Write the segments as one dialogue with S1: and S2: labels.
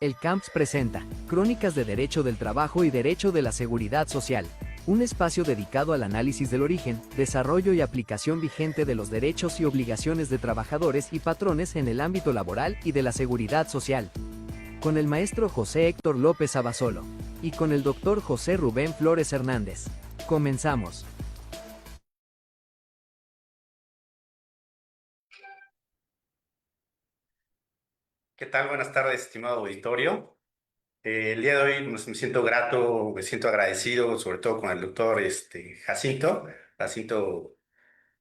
S1: El CAMPS presenta Crónicas de Derecho del Trabajo y Derecho de la Seguridad Social, un espacio dedicado al análisis del origen, desarrollo y aplicación vigente de los derechos y obligaciones de trabajadores y patrones en el ámbito laboral y de la seguridad social. Con el maestro José Héctor López Abasolo y con el doctor José Rubén Flores Hernández. Comenzamos.
S2: ¿Qué tal? Buenas tardes, estimado auditorio. El día de hoy me siento grato, me siento agradecido, sobre todo con el doctor Jacinto,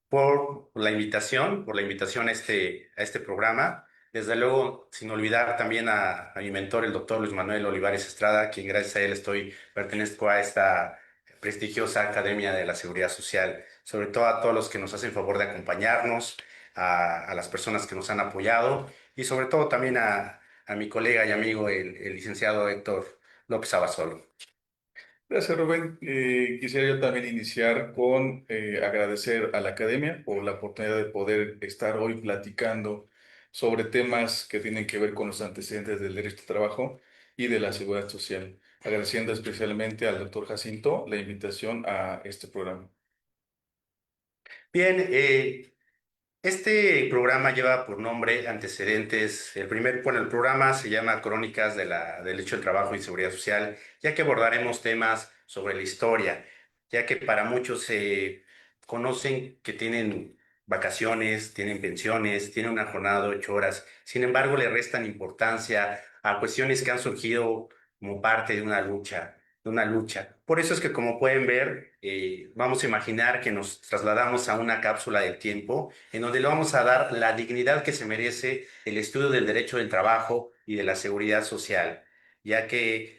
S2: por la invitación a este programa. Desde luego, sin olvidar también a mi mentor, el doctor Luis Manuel Olivares Estrada, quien gracias a él pertenezco a esta prestigiosa Academia de la Seguridad Social. Sobre todo a todos los que nos hacen favor de acompañarnos, a las personas que nos han apoyado y sobre todo también a mi colega y amigo, el licenciado Héctor López Abasolo.
S3: Gracias, Rubén. Quisiera yo también iniciar con agradecer a la Academia por la oportunidad de poder estar hoy platicando sobre temas que tienen que ver con los antecedentes del derecho de trabajo y de la seguridad social, agradeciendo especialmente al doctor Jacinto la invitación a este programa.
S2: Bien, este programa lleva por nombre Antecedentes. El programa se llama Crónicas del Derecho del Trabajo y Seguridad Social, ya que abordaremos temas sobre la historia, ya que para muchos se conocen que tienen vacaciones, tienen pensiones, tienen una jornada de 8 horas. Sin embargo, le restan importancia a cuestiones que han surgido como parte de una lucha. Por eso es que, como pueden ver, vamos a imaginar que nos trasladamos a una cápsula del tiempo en donde le vamos a dar la dignidad que se merece el estudio del derecho del trabajo y de la seguridad social, ya que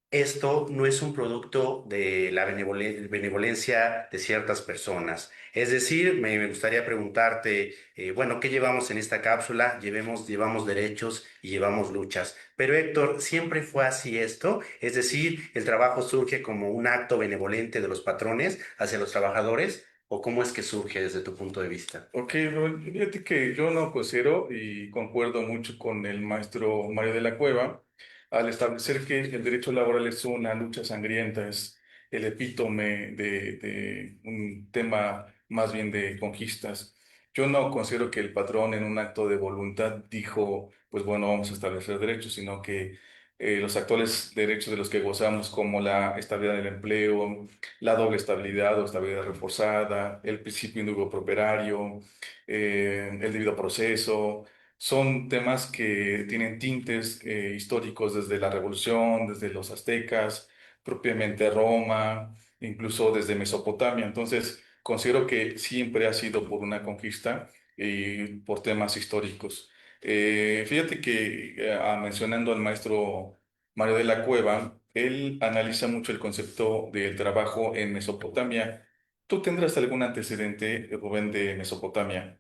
S2: esto no es un producto de la benevolencia de ciertas personas. Es decir, me gustaría preguntarte, bueno, ¿qué llevamos en esta cápsula? Llevamos derechos y llevamos luchas. Pero Héctor, ¿siempre fue así esto? Es decir, ¿el trabajo surge como un acto benevolente de los patrones hacia los trabajadores? ¿O cómo es que surge desde tu punto de vista?
S3: Ok, Rubén, fíjate que yo no considero y concuerdo mucho con el maestro Mario de la Cueva al establecer que el derecho laboral es una lucha sangrienta, es el epítome de un tema más bien de conquistas. Yo no considero que el patrón en un acto de voluntad dijo, pues bueno, vamos a establecer derechos, sino que los actuales derechos de los que gozamos, como la estabilidad del empleo, la doble estabilidad o estabilidad reforzada, el principio indubio pro operario, el debido proceso. Son temas que tienen tintes históricos desde la Revolución, desde los aztecas, propiamente Roma, incluso desde Mesopotamia. Entonces, considero que siempre ha sido por una conquista y por temas históricos. Fíjate que mencionando al maestro Mario de la Cueva, él analiza mucho el concepto del trabajo en Mesopotamia. ¿Tú tendrás algún antecedente, Rubén, de Mesopotamia?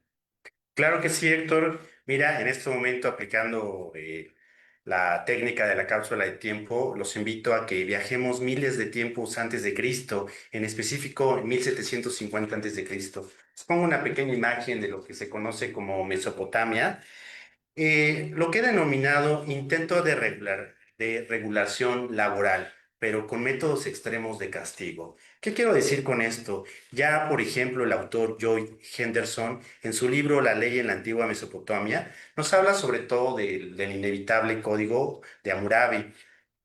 S2: Claro que sí, Héctor. Mira, en este momento aplicando la técnica de la cápsula de tiempo, los invito a que viajemos miles de tiempos antes de Cristo, en específico en 1750 antes de Cristo. Les pongo una pequeña imagen de lo que se conoce como Mesopotamia, lo que he denominado intento de regulación laboral, pero con métodos extremos de castigo. ¿Qué quiero decir con esto? Ya, por ejemplo, el autor Joy Henderson, en su libro La ley en la antigua Mesopotamia, nos habla sobre todo del inevitable código de Hammurabi.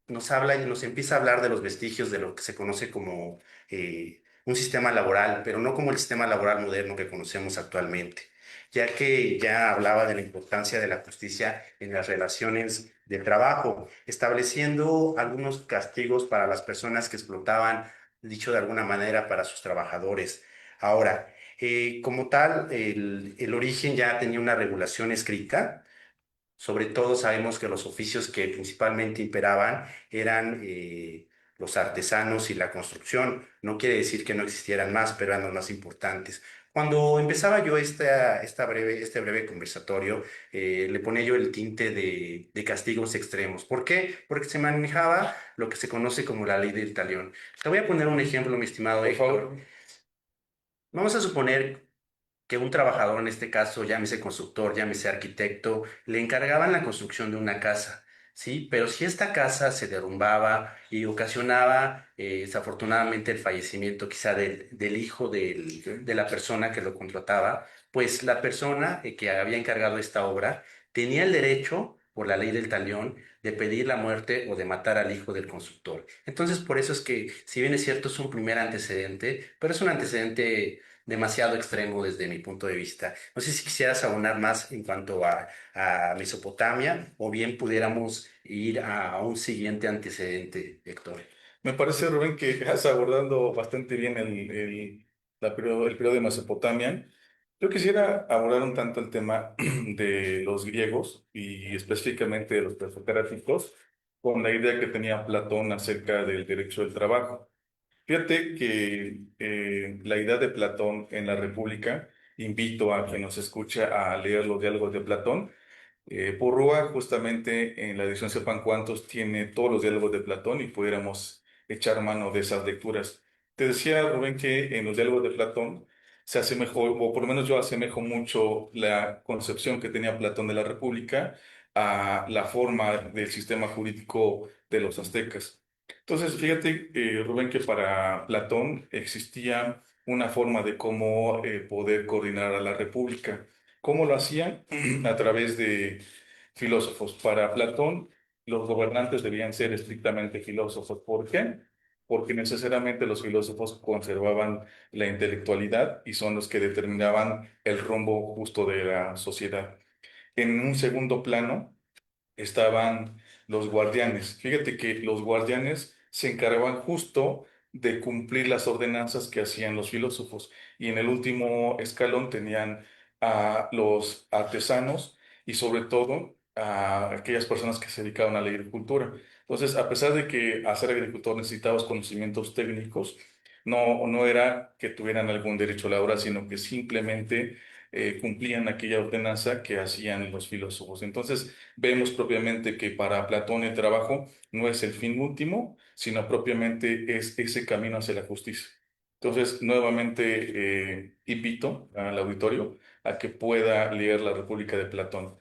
S2: Nos habla y nos empieza a hablar de los vestigios de lo que se conoce como un sistema laboral, pero no como el sistema laboral moderno que conocemos actualmente, ya que ya hablaba de la importancia de la justicia en las relaciones de trabajo, estableciendo algunos castigos para las personas que explotaban, dicho de alguna manera, para sus trabajadores. Ahora, como tal, el origen ya tenía una regulación escrita. Sobre todo sabemos que los oficios que principalmente imperaban eran los artesanos y la construcción. No quiere decir que no existieran más, pero eran los más importantes. Cuando empezaba yo este breve conversatorio, le ponía yo el tinte de castigos extremos. ¿Por qué? Porque se manejaba lo que se conoce como la ley del talión. Te voy a poner un ejemplo, mi estimado
S3: Por
S2: Héctor.
S3: favor.
S2: Vamos a suponer que un trabajador, en este caso, llámese constructor, llámese arquitecto, le encargaban la construcción de una casa. ¿sí? Pero si esta casa se derrumbaba y ocasionaba desafortunadamente el fallecimiento quizá del hijo
S3: ¿sí?
S2: de la persona que lo contrataba, pues la persona que había encargado esta obra tenía el derecho, por la ley del talión, de pedir la muerte o de matar al hijo del constructor. Entonces, por eso es que, si bien es cierto, es un primer antecedente, pero es un antecedente demasiado extremo desde mi punto de vista. No sé si quisieras abonar más en cuanto a Mesopotamia, o bien pudiéramos ir a un siguiente antecedente, Héctor.
S3: Me parece, Rubén, que estás abordando bastante bien el periodo de Mesopotamia. Yo quisiera abordar un tanto el tema de los griegos y específicamente de los presocráticos, con la idea que tenía Platón acerca del derecho del trabajo. Fíjate que la idea de Platón en la República, invito a quien nos escucha a leer los diálogos de Platón. Porrúa, justamente en la edición Sepan Cuántos, tiene todos los diálogos de Platón y pudiéramos echar mano de esas lecturas. Te decía, Rubén, que en los diálogos de Platón se asemejó, o por lo menos yo asemejo mucho la concepción que tenía Platón de la República a la forma del sistema jurídico de los aztecas. Entonces, fíjate, Rubén, que para Platón existía una forma de cómo poder coordinar a la República. ¿Cómo lo hacían? A través de filósofos. Para Platón, los gobernantes debían ser estrictamente filósofos. ¿Por qué? Porque necesariamente los filósofos conservaban la intelectualidad y son los que determinaban el rumbo justo de la sociedad. En un segundo plano, estaban los guardianes. Fíjate que los guardianes se encargaban justo de cumplir las ordenanzas que hacían los filósofos. Y en el último escalón tenían a los artesanos y sobre todo a aquellas personas que se dedicaban a la agricultura. Entonces, a pesar de que a ser agricultor necesitabas conocimientos técnicos, no era que tuvieran algún derecho laboral, sino que simplemente cumplían aquella ordenanza que hacían los filósofos. Entonces, vemos propiamente que para Platón el trabajo no es el fin último, sino propiamente es ese camino hacia la justicia. Entonces, nuevamente invito al auditorio a que pueda leer La República de Platón.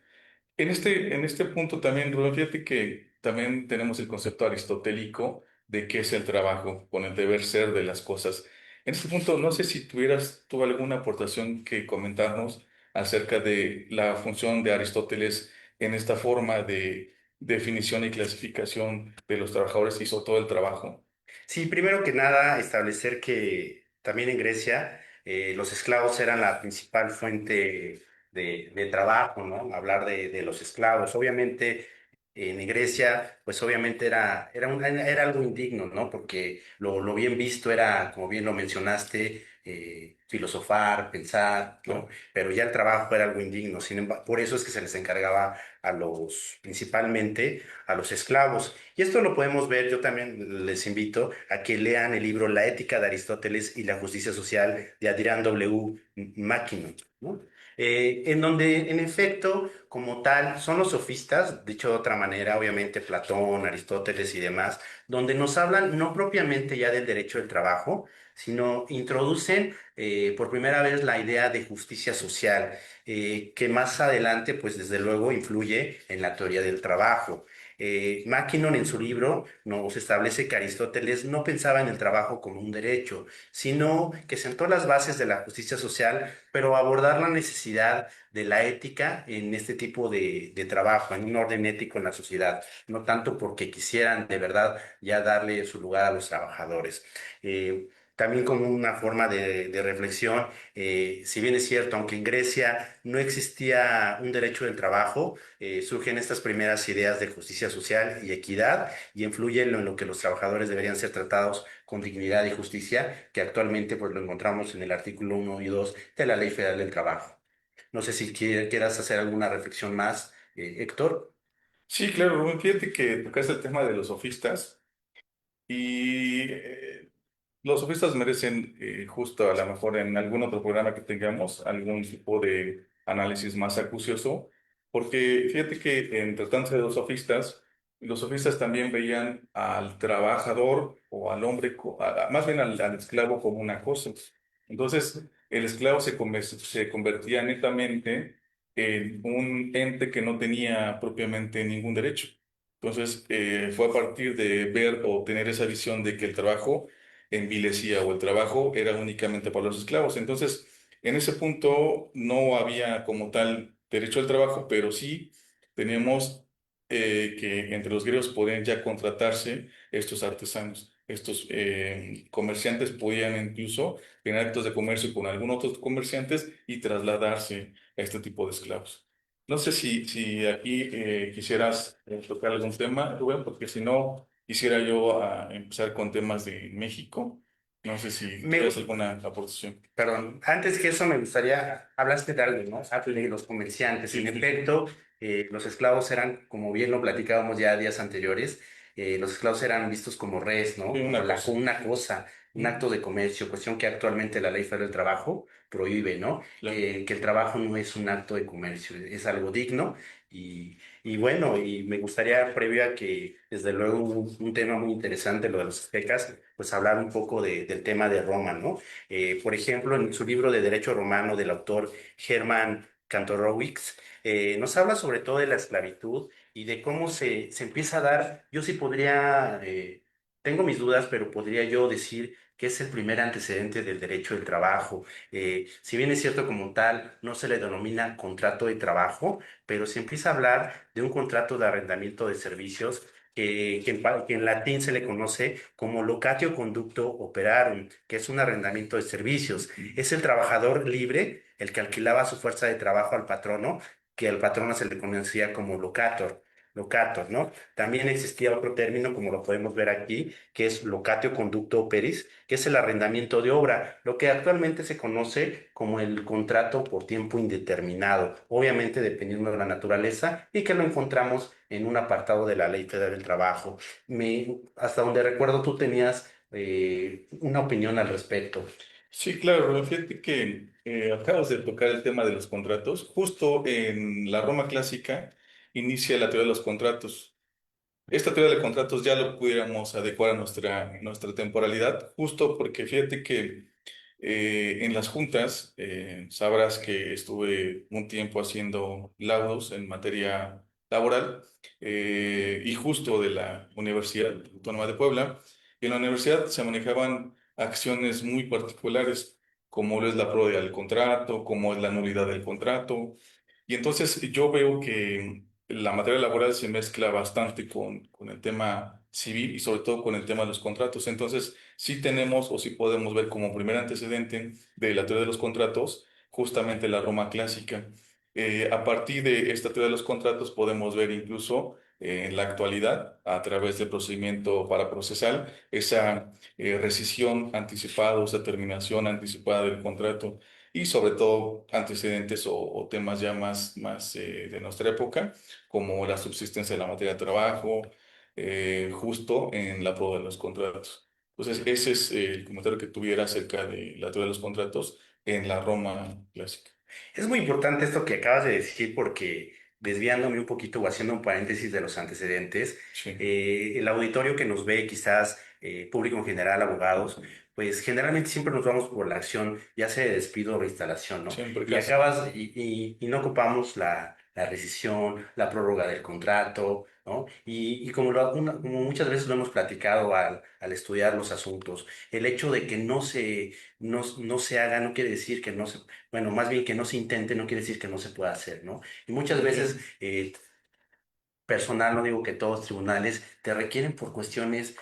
S3: En este punto también, Rubén, fíjate que también tenemos el concepto aristotélico de qué es el trabajo, con el deber ser de las cosas. En este punto, no sé si tuvieras tú alguna aportación que comentarnos acerca de la función de Aristóteles en esta forma de definición y clasificación de los trabajadores y sobre todo el trabajo.
S2: Sí, primero que nada, establecer que también en Grecia los esclavos eran la principal fuente de trabajo, ¿no? Hablar de los esclavos. Obviamente, en Grecia, pues obviamente era algo indigno, ¿no? Porque lo bien visto era, como bien lo mencionaste, filosofar, pensar, ¿no?
S3: Claro.
S2: Pero ya el trabajo era algo indigno. Sin embargo, por eso es que se les encargaba principalmente a los esclavos. Y esto lo podemos ver, yo también les invito a que lean el libro La ética de Aristóteles y la justicia social de Adrián W. Mackinnon, ¿no? En donde, en efecto, como tal, son los sofistas, dicho de otra manera, obviamente Platón, Aristóteles y demás, donde nos hablan no propiamente ya del derecho del trabajo, sino introducen por primera vez la idea de justicia social, que más adelante, pues desde luego, influye en la teoría del trabajo. Mackinnon en su libro nos establece que Aristóteles no pensaba en el trabajo como un derecho, sino que sentó las bases de la justicia social, pero abordar la necesidad de la ética en este tipo de trabajo, en un orden ético en la sociedad, no tanto porque quisieran de verdad ya darle su lugar a los trabajadores. También como una forma de reflexión, si bien es cierto, aunque en Grecia no existía un derecho del trabajo, surgen estas primeras ideas de justicia social y equidad y influyen en lo que los trabajadores deberían ser tratados con dignidad y justicia, que actualmente pues lo encontramos en el artículo 1 y 2 de la Ley Federal del Trabajo. No sé si quieras hacer alguna reflexión más, Héctor.
S3: Sí, claro, Rubén, fíjate que tocaste el tema de los sofistas y los sofistas merecen justo a lo mejor en algún otro programa que tengamos algún tipo de análisis más acucioso, porque fíjate que en tratándose de los sofistas también veían al trabajador o al hombre, más bien al esclavo como una cosa. Entonces, el esclavo se convertía netamente en un ente que no tenía propiamente ningún derecho. Entonces, fue a partir de ver o tener esa visión de que el trabajo envilecía o el trabajo era únicamente para los esclavos. Entonces, en ese punto no había como tal derecho al trabajo, pero sí teníamos que entre los griegos podían ya contratarse estos artesanos. Estos comerciantes podían incluso tener actos de comercio con algunos otros comerciantes y trasladarse a este tipo de esclavos. No sé si aquí quisieras tocar algún tema, Rubén, porque si no, quisiera yo empezar con temas de México. No sé si tuvieras
S2: Me,
S3: alguna aportación.
S2: Perdón, antes que eso me gustaría, hablaste de algo, ¿no? Hablé de los comerciantes.
S3: Sí,
S2: En
S3: sí, sí.
S2: efecto, los esclavos eran, como bien lo platicábamos ya días anteriores, los esclavos eran vistos como res,
S3: Sí,
S2: ¿no?
S3: una
S2: Como
S3: cosa.
S2: una cosa, un
S3: Mm,
S2: acto de comercio, cuestión que actualmente la Ley Federal del Trabajo prohíbe, ¿no?
S3: claro.
S2: Que el trabajo no es un acto de comercio, es algo digno. Y bueno, y me gustaría, previo a que, desde luego, un tema muy interesante, lo de los aztecas, pues hablar un poco del tema de Roma, ¿no? Por ejemplo, en su libro de Derecho Romano del autor Hermann Kantorowicz, nos habla sobre todo de la esclavitud y de cómo se empieza a dar, yo sí podría, tengo mis dudas, pero podría yo decir que es el primer antecedente del derecho del trabajo. Si bien es cierto como tal, no se le denomina contrato de trabajo, pero se empieza a hablar de un contrato de arrendamiento de servicios que en latín se le conoce como locatio conducto operarum, que es un arrendamiento de servicios. Es el trabajador libre el que alquilaba su fuerza de trabajo al patrono, que al patrono se le conocía como locator. Locator, ¿no? También existía otro término, como lo podemos ver aquí, que es locatio conducto operis, que es el arrendamiento de obra, lo que actualmente se conoce como el contrato por tiempo indeterminado, obviamente dependiendo de la naturaleza, y que lo encontramos en un apartado de la Ley Federal del Trabajo. Hasta donde recuerdo, tú tenías una opinión al respecto.
S3: Sí, claro, Rubén, fíjate que acabas de tocar el tema de los contratos. Justo en la Roma clásica inicia la teoría de los contratos. Esta teoría de contratos ya lo pudiéramos adecuar a nuestra temporalidad, justo porque fíjate que en las juntas sabrás que estuve un tiempo haciendo laudos en materia laboral y justo de la Universidad Autónoma de Puebla. Y en la universidad se manejaban acciones muy particulares, como lo es la prórroga del contrato, como es la nulidad del contrato. Y entonces yo veo que la materia laboral se mezcla bastante con el tema civil y sobre todo con el tema de los contratos. Entonces, sí tenemos o sí podemos ver como primer antecedente de la teoría de los contratos justamente la Roma clásica. A partir de esta teoría de los contratos podemos ver incluso en la actualidad, a través del procedimiento paraprocesal, esa rescisión anticipada o esa terminación anticipada del contrato y sobre todo antecedentes o temas ya más de nuestra época, como la subsistencia de la materia de trabajo, justo en la prueba de los contratos. Entonces, ese es el comentario que tuviera acerca de la teoría de los contratos en la Roma clásica.
S2: Es muy importante esto que acabas de decir porque desviándome un poquito o haciendo un paréntesis de los antecedentes,
S3: Sí,
S2: el auditorio que nos ve, quizás público en general, abogados, pues generalmente siempre nos vamos por la acción, ya sea de despido o reinstalación, ¿no?
S3: siempre
S2: Y
S3: casi.
S2: y no ocupamos la rescisión, la prórroga del contrato, ¿no? Y como, como muchas veces lo hemos platicado al estudiar los asuntos, el hecho de que no se haga no quiere decir que no se bueno, más bien que no se intente no quiere decir que no se pueda hacer, ¿no? Y muchas veces
S3: Sí,
S2: personal, no digo que todos tribunales, te requieren por cuestiones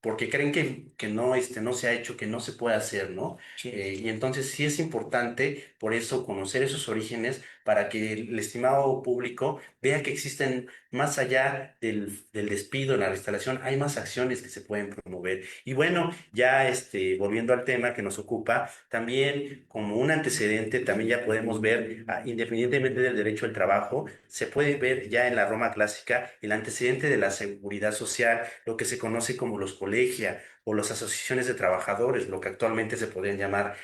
S2: porque creen que no, no se ha hecho, que no se puede hacer, ¿no?
S3: sí,
S2: Y entonces sí es importante, por eso, conocer esos orígenes para que el estimado público vea que existen, más allá del despido, la reinstalación, hay más acciones que se pueden promover. Y bueno, ya volviendo al tema que nos ocupa, también como un antecedente, también ya podemos ver, independientemente del derecho al trabajo, se puede ver ya en la Roma clásica el antecedente de la seguridad social, lo que se conoce como los colegia o las asociaciones de trabajadores, lo que actualmente se podrían llamar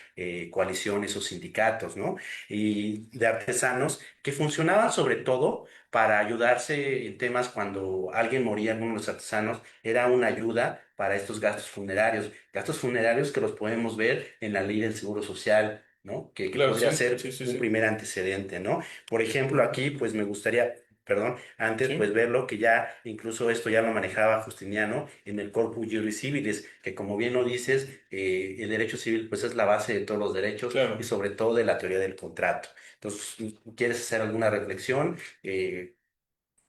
S2: coaliciones o sindicatos, ¿no? Y de artesanos que funcionaban sobre todo para ayudarse en temas cuando alguien moría, uno de los artesanos, era una ayuda para estos gastos funerarios que los podemos ver en la ley del Seguro Social, ¿no? Que
S3: claro,
S2: podría
S3: sí,
S2: ser
S3: sí, sí,
S2: un
S3: sí.
S2: primer antecedente, ¿no? Por ejemplo, aquí, pues me gustaría perdón, antes, pues
S3: Sí,
S2: verlo, que ya incluso esto ya lo manejaba Justiniano en el Corpus Juris Civilis, que como bien lo dices, el derecho civil pues es la base de todos los derechos y
S3: claro.
S2: sobre todo de la teoría del contrato. Entonces, ¿quieres hacer alguna reflexión? De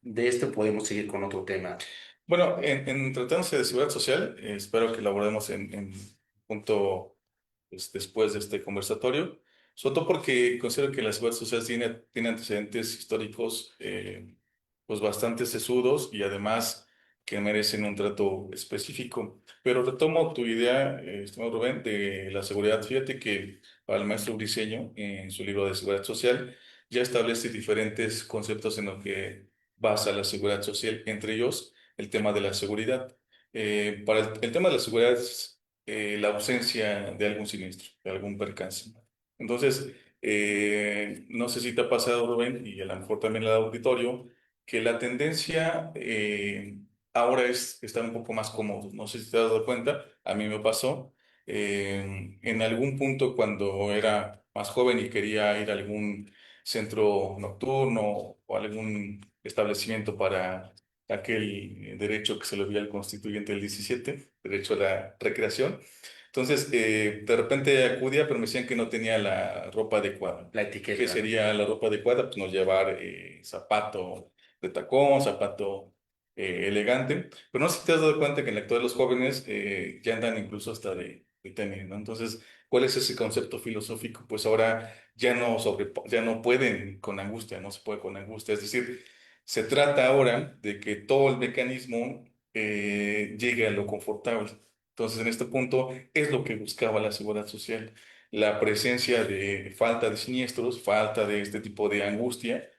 S2: esto podemos seguir con otro tema.
S3: Bueno, en tratándose de seguridad social, espero que lo abordemos en punto pues, después de este conversatorio, sobre todo porque considero que la seguridad social tiene antecedentes históricos pues bastante sesudos y además que merecen un trato específico. Pero retomo tu idea, estimado Rubén, de la seguridad. Fíjate que para el maestro Briceño, en su libro de seguridad social, ya establece diferentes conceptos en los que basa la seguridad social, entre ellos el tema de la seguridad. Para el tema de la seguridad es la ausencia de algún siniestro, de algún percance. Entonces, no sé si te ha pasado, Rubén, y a lo mejor también al auditorio, que la tendencia ahora es estar un poco más cómodo. No sé si te has dado cuenta, a mí me pasó. En algún punto cuando era más joven y quería ir a algún centro nocturno o algún establecimiento para aquel derecho que se le dio al constituyente del 17, derecho a la recreación. Entonces, de repente acudía, pero me decían que no tenía la ropa adecuada.
S2: La
S3: ¿Qué
S2: etiqueta, ¿no?
S3: sería la ropa adecuada? Pues no llevar zapato de tacón, zapato elegante. Pero no sé si te has dado cuenta que en la actualidad los jóvenes ya andan incluso hasta de tenis, ¿no? Entonces, ¿cuál es ese concepto filosófico? Pues ahora ya no pueden con angustia, no se puede con angustia. Es decir, se trata ahora de que todo el mecanismo llegue a lo confortable. Entonces, en este punto es lo que buscaba la seguridad social, la presencia de falta de siniestros, falta de este tipo de angustia,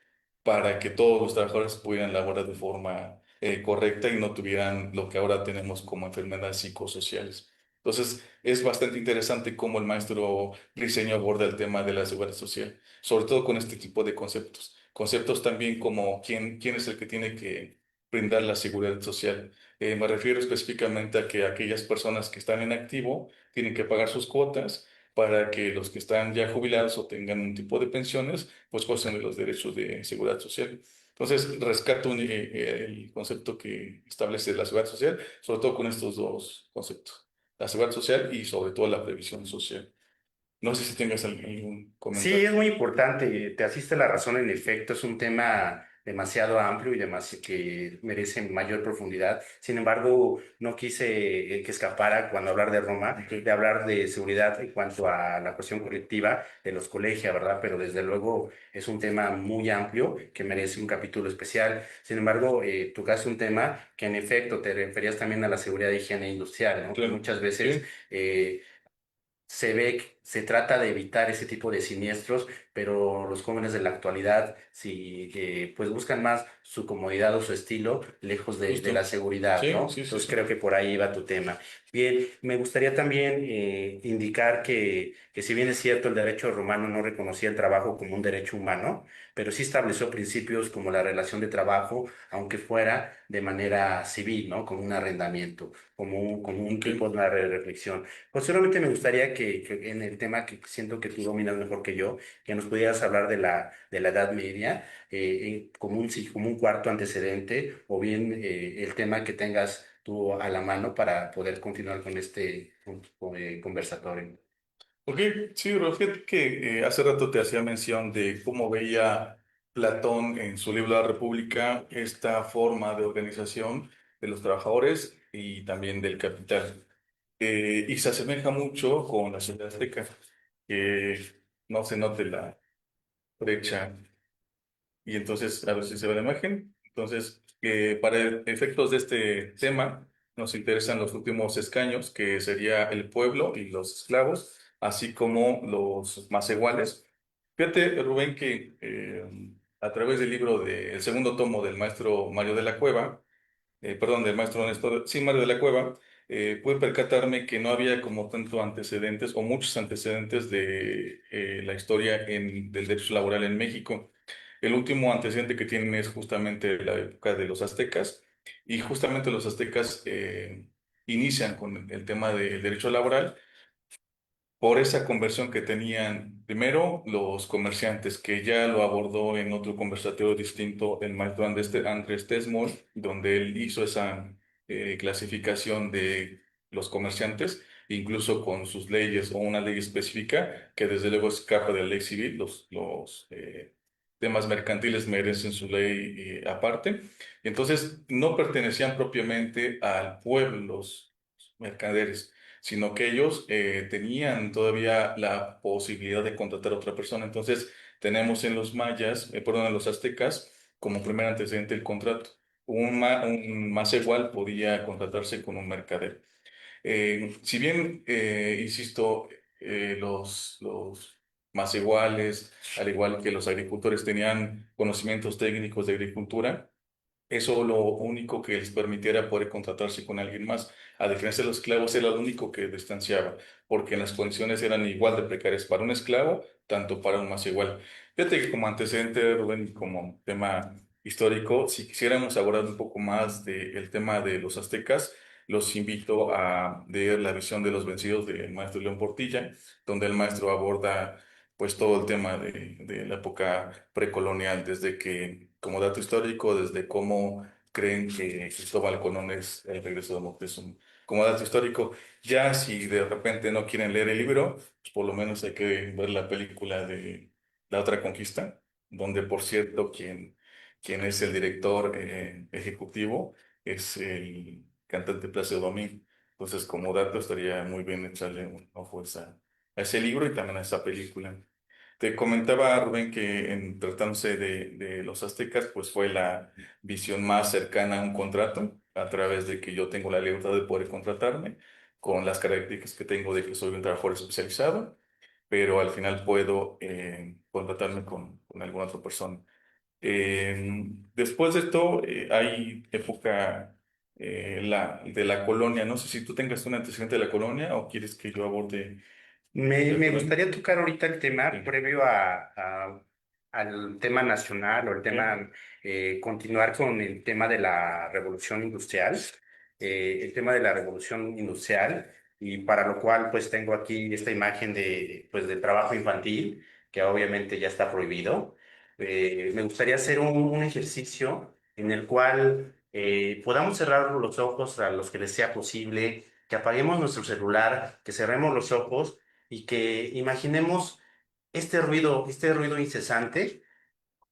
S3: para que todos los trabajadores pudieran laborar de forma correcta y no tuvieran lo que ahora tenemos como enfermedades psicosociales. Entonces, es bastante interesante cómo el maestro Briceño aborda el tema de la seguridad social, sobre todo con este tipo de conceptos. Conceptos también como quién es el que tiene que brindar la seguridad social. Me refiero específicamente a que aquellas personas que están en activo tienen que pagar sus cuotas para que los que están ya jubilados o tengan un tipo de pensiones, pues gocen de los derechos de seguridad social. Entonces, rescato el concepto que establece la seguridad social, sobre todo con estos dos conceptos, la seguridad social y sobre todo la previsión social. No sé si tengas algún
S2: Sí, es
S3: comentario.
S2: muy importante, te asiste la razón en efecto, es un tema demasiado amplio y que merece mayor profundidad. Sin embargo, no quise que escapara cuando hablar de Roma,
S3: Ok.
S2: de hablar de seguridad en cuanto a la cuestión colectiva de los colegios, ¿verdad? Pero desde luego es un tema muy amplio que merece un capítulo especial. Sin embargo, tocaste un tema que en efecto te referías también a la seguridad de higiene industrial, ¿no? Que
S3: Claro,
S2: muchas veces...
S3: sí,
S2: se ve que se trata de evitar ese tipo de siniestros, pero los jóvenes de la actualidad sí pues buscan más su comodidad o su estilo lejos de la
S3: justo.
S2: seguridad,
S3: Sí,
S2: ¿no?
S3: sí, sí,
S2: Entonces
S3: sí.
S2: creo que por ahí va tu tema. Bien, me gustaría también indicar que si bien es cierto el derecho romano no reconocía el trabajo como un derecho humano, pero sí estableció principios como la relación de trabajo, aunque fuera de manera civil, ¿no? Como un arrendamiento, como un
S3: Ok.
S2: tipo de una reflexión. Posteriormente me gustaría que en el tema que siento que tú dominas mejor que yo, que nos pudieras hablar de la Edad Media, como sí, como un cuarto antecedente, o bien el tema que tengas tú a la mano para poder continuar con este conversatorio.
S3: Ok, sí, pero fíjate que hace rato te hacía mención de cómo veía Platón en su libro La República esta forma de organización de los trabajadores y también del capital. Y se asemeja mucho con la sociedad azteca, que no se note la brecha. Y entonces, a ver si se ve la imagen. Entonces, para efectos de este tema, nos interesan los últimos escaños, que sería el pueblo y los esclavos, así como los más iguales. Fíjate, Rubén, que a través del libro del segundo tomo del maestro Mario de la Cueva, perdón, del maestro Néstor, sí, Mario de la Cueva, pude percatarme que no había como tanto antecedentes o muchos antecedentes de la historia del derecho laboral en México. El último antecedente que tienen es justamente la época de los aztecas y justamente los aztecas inician con el tema del derecho laboral por esa conversión que tenían Primero, los comerciantes, que ya lo abordó en otro conversatorio distinto el maestro Andrés Tesmol, donde él hizo esa clasificación de los comerciantes, incluso con sus leyes o una ley específica que desde luego escapa de la ley civil. Los temas mercantiles merecen su ley aparte. Y entonces no pertenecían propiamente al pueblo los mercaderes, sino que ellos tenían todavía la posibilidad de contratar a otra persona. Entonces, tenemos en los mayas, perdón, en los aztecas, como primer antecedente el contrato. Un más igual podía contratarse con un mercader. Si bien, insisto, los más iguales, al igual que los agricultores, tenían conocimientos técnicos de agricultura, eso lo único que les permitiera poder contratarse con alguien más. A diferencia de los esclavos, era lo único que distanciaba, porque las condiciones eran igual de precarias para un esclavo, tanto para un más igual. Fíjate que como antecedente, Rubén, y como tema histórico, si quisiéramos abordar un poco más del tema de los aztecas, los invito a leer La visión de los vencidos del maestro León Portilla, donde el maestro aborda pues todo el tema de la época precolonial, desde que, como dato histórico, desde cómo creen que Cristóbal Colón es el regreso de Moctezuma. Como dato histórico, ya si de repente no quieren leer el libro, pues por lo menos hay que ver la película de La Otra Conquista, donde por cierto quien es el director ejecutivo es el cantante Plácido Domingo. Entonces, como dato, estaría muy bien echarle un ojo a ese libro y también a esa película. Te comentaba, Rubén, que en tratándose de los aztecas, pues fue la visión más cercana a un contrato, a través de que yo tengo la libertad de poder contratarme, con las características que tengo de que soy un trabajador especializado, pero al final puedo contratarme con alguna otra persona. Después de esto, hay época de la colonia. No sé si tú tengas un antecedente de la colonia o quieres que yo aborde la
S2: Me
S3: colonia.
S2: gustaría tocar ahorita el tema
S3: Sí.
S2: previo al tema nacional o el
S3: Ok.
S2: tema, continuar con el tema de la revolución industrial, y para lo cual pues tengo aquí esta imagen pues, del trabajo infantil, que obviamente ya está prohibido. Me gustaría hacer un ejercicio en el cual podamos cerrar los ojos a los que les sea posible, que apaguemos nuestro celular, que cerremos los ojos y que imaginemos este ruido incesante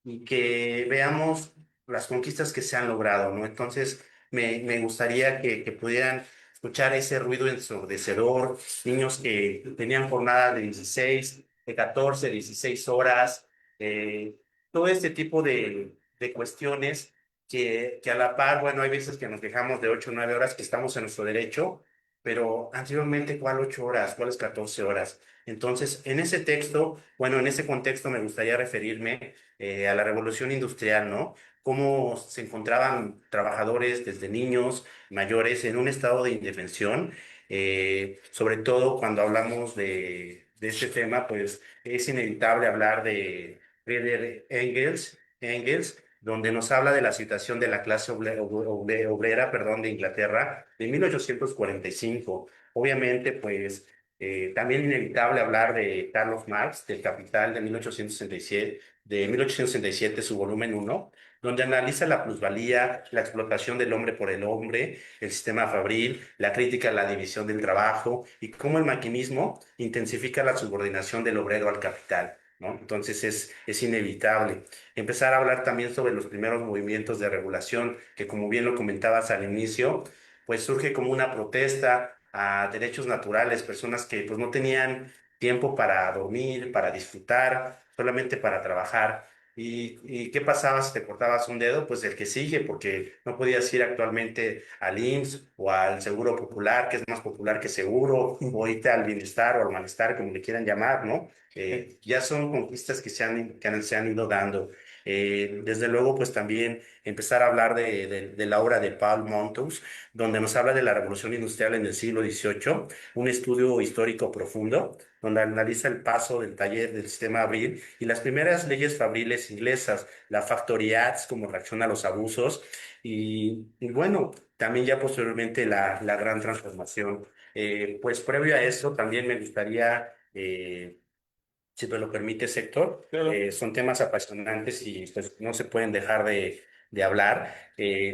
S2: y que veamos las conquistas que se han logrado, ¿no? Entonces, me gustaría que pudieran escuchar ese ruido ensordecedor, niños que tenían jornadas de 16, de 14, 16 horas, eh, todo este tipo de cuestiones que a la par, bueno, hay veces que nos quejamos de 8 o 9 horas, que estamos en nuestro derecho, pero anteriormente, ¿cuál 8 horas? ¿Cuáles 14 horas? Entonces, en ese texto, bueno, en ese contexto me gustaría referirme a la revolución industrial, ¿no? Cómo se encontraban trabajadores desde niños, mayores, en un estado de indefensión. Sobre todo cuando hablamos de este tema, pues es inevitable hablar de Friedrich Engels, donde nos habla de la situación de la clase obrera, perdón, de Inglaterra de 1845. Obviamente, pues también inevitable hablar de Carlos Marx, del Capital de 1867, su volumen uno, donde analiza la plusvalía, la explotación del hombre por el hombre, el sistema fabril, la crítica a la división del trabajo y cómo el maquinismo intensifica la subordinación del obrero al capital, ¿no? Entonces es inevitable. Empezar a hablar también sobre los primeros movimientos de regulación, que como bien lo comentabas al inicio, pues surge como una protesta a derechos naturales, personas que pues no tenían tiempo para dormir, para disfrutar, solamente para trabajar. ¿Y qué pasaba si te cortabas un dedo? Pues el que sigue, porque no podías ir actualmente al IMSS o al Seguro Popular, que es más popular que seguro, o irte al bienestar o al malestar, como le quieran llamar, ¿no? Ya son conquistas se han ido dando. Desde luego, pues también empezar a hablar de la obra de Paul Montos, donde nos habla de la revolución industrial en el siglo XVIII, un estudio histórico profundo, donde analiza el paso del taller del sistema Abril y las primeras leyes fabriles inglesas, la Factory Acts, como reacción a los abusos, y bueno, también ya posteriormente la gran transformación. Pues previo a eso, también me gustaría Si me lo permite, sector,
S3: Claro.
S2: son temas apasionantes y pues no se pueden dejar de hablar.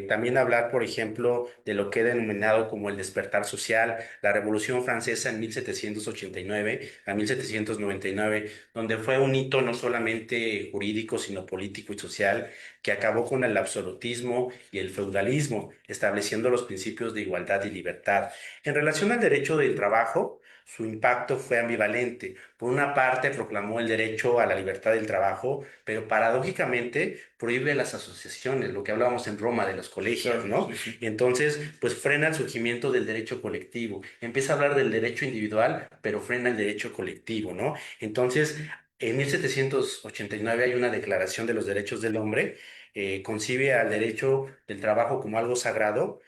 S2: También hablar, por ejemplo, de lo que he denominado como el despertar social, la Revolución Francesa en 1789 a 1799, donde fue un hito no solamente jurídico, sino político y social, que acabó con el absolutismo y el feudalismo, estableciendo los principios de igualdad y libertad. En relación al derecho del trabajo, su impacto fue ambivalente. Por una parte, proclamó el derecho a la libertad del trabajo, pero paradójicamente prohíbe las asociaciones, lo que hablábamos en Roma de los colegios,
S3: Claro,
S2: ¿no?
S3: sí, sí.
S2: Y entonces, pues frena el surgimiento del derecho colectivo. Empieza a hablar del derecho individual, pero frena el derecho colectivo, ¿no? Entonces, en 1789 hay una declaración de los derechos del hombre, concibe al derecho del trabajo como algo sagrado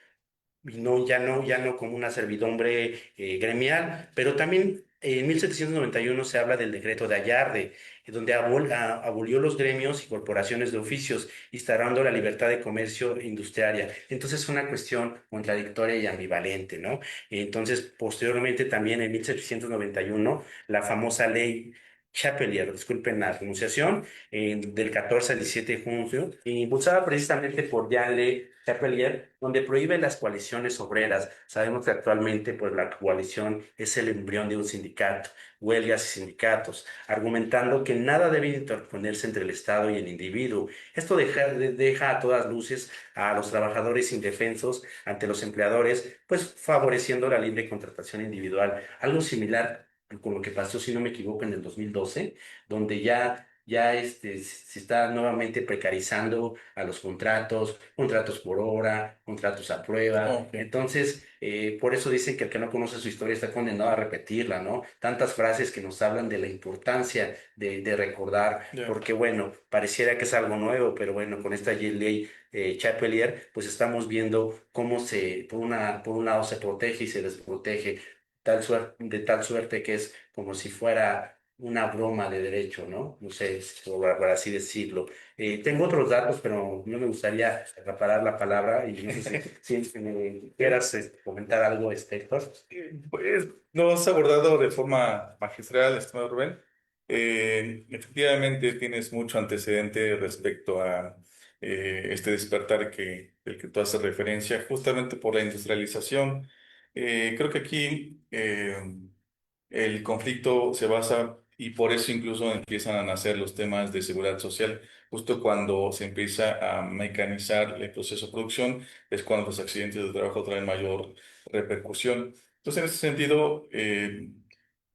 S2: y no, ya no como una servidumbre gremial, pero también en 1791 se habla del decreto de Ayarde, donde abolió los gremios y corporaciones de oficios, instaurando la libertad de comercio industrial. Entonces es una cuestión contradictoria y ambivalente, ¿no? Entonces, posteriormente también en 1791, la famosa ley Chapelier, disculpen la pronunciación, del 14 al 17 de junio, impulsada precisamente por Jean-Le Chapelier, donde prohíbe las coaliciones obreras. Sabemos que actualmente pues, la coalición es el embrión de un sindicato, huelgas y sindicatos, argumentando que nada debe interponerse entre el Estado y el individuo. Esto deja a todas luces a los trabajadores indefensos ante los empleadores, pues favoreciendo la libre contratación individual. Algo similar con lo que pasó, si no me equivoco, en el 2012, donde ya se está nuevamente precarizando a los contratos, contratos por hora, contratos a prueba.
S3: Ok,
S2: Entonces, por eso dicen que el que no conoce su historia está condenado a repetirla, ¿no? Tantas frases que nos hablan de la importancia de recordar,
S3: ya.
S2: porque bueno, pareciera que es algo nuevo, pero bueno, con esta ley Chapelier, pues estamos viendo cómo por un lado se protege y se desprotege de tal suerte que es como si fuera una broma de derecho, ¿no? No sé, por así decirlo. Tengo otros datos, pero no me gustaría acaparar la palabra y no sé si me quieras comentar algo, Héctor.
S3: Pues lo has abordado de forma magistral, estimado Rubén. Efectivamente, tienes mucho antecedente respecto a este despertar del que tú haces referencia, justamente por la industrialización. Creo que aquí el conflicto se basa y por eso incluso empiezan a nacer los temas de seguridad social. Justo cuando se empieza a mecanizar el proceso de producción, es cuando los accidentes de trabajo traen mayor repercusión. Entonces, en ese sentido,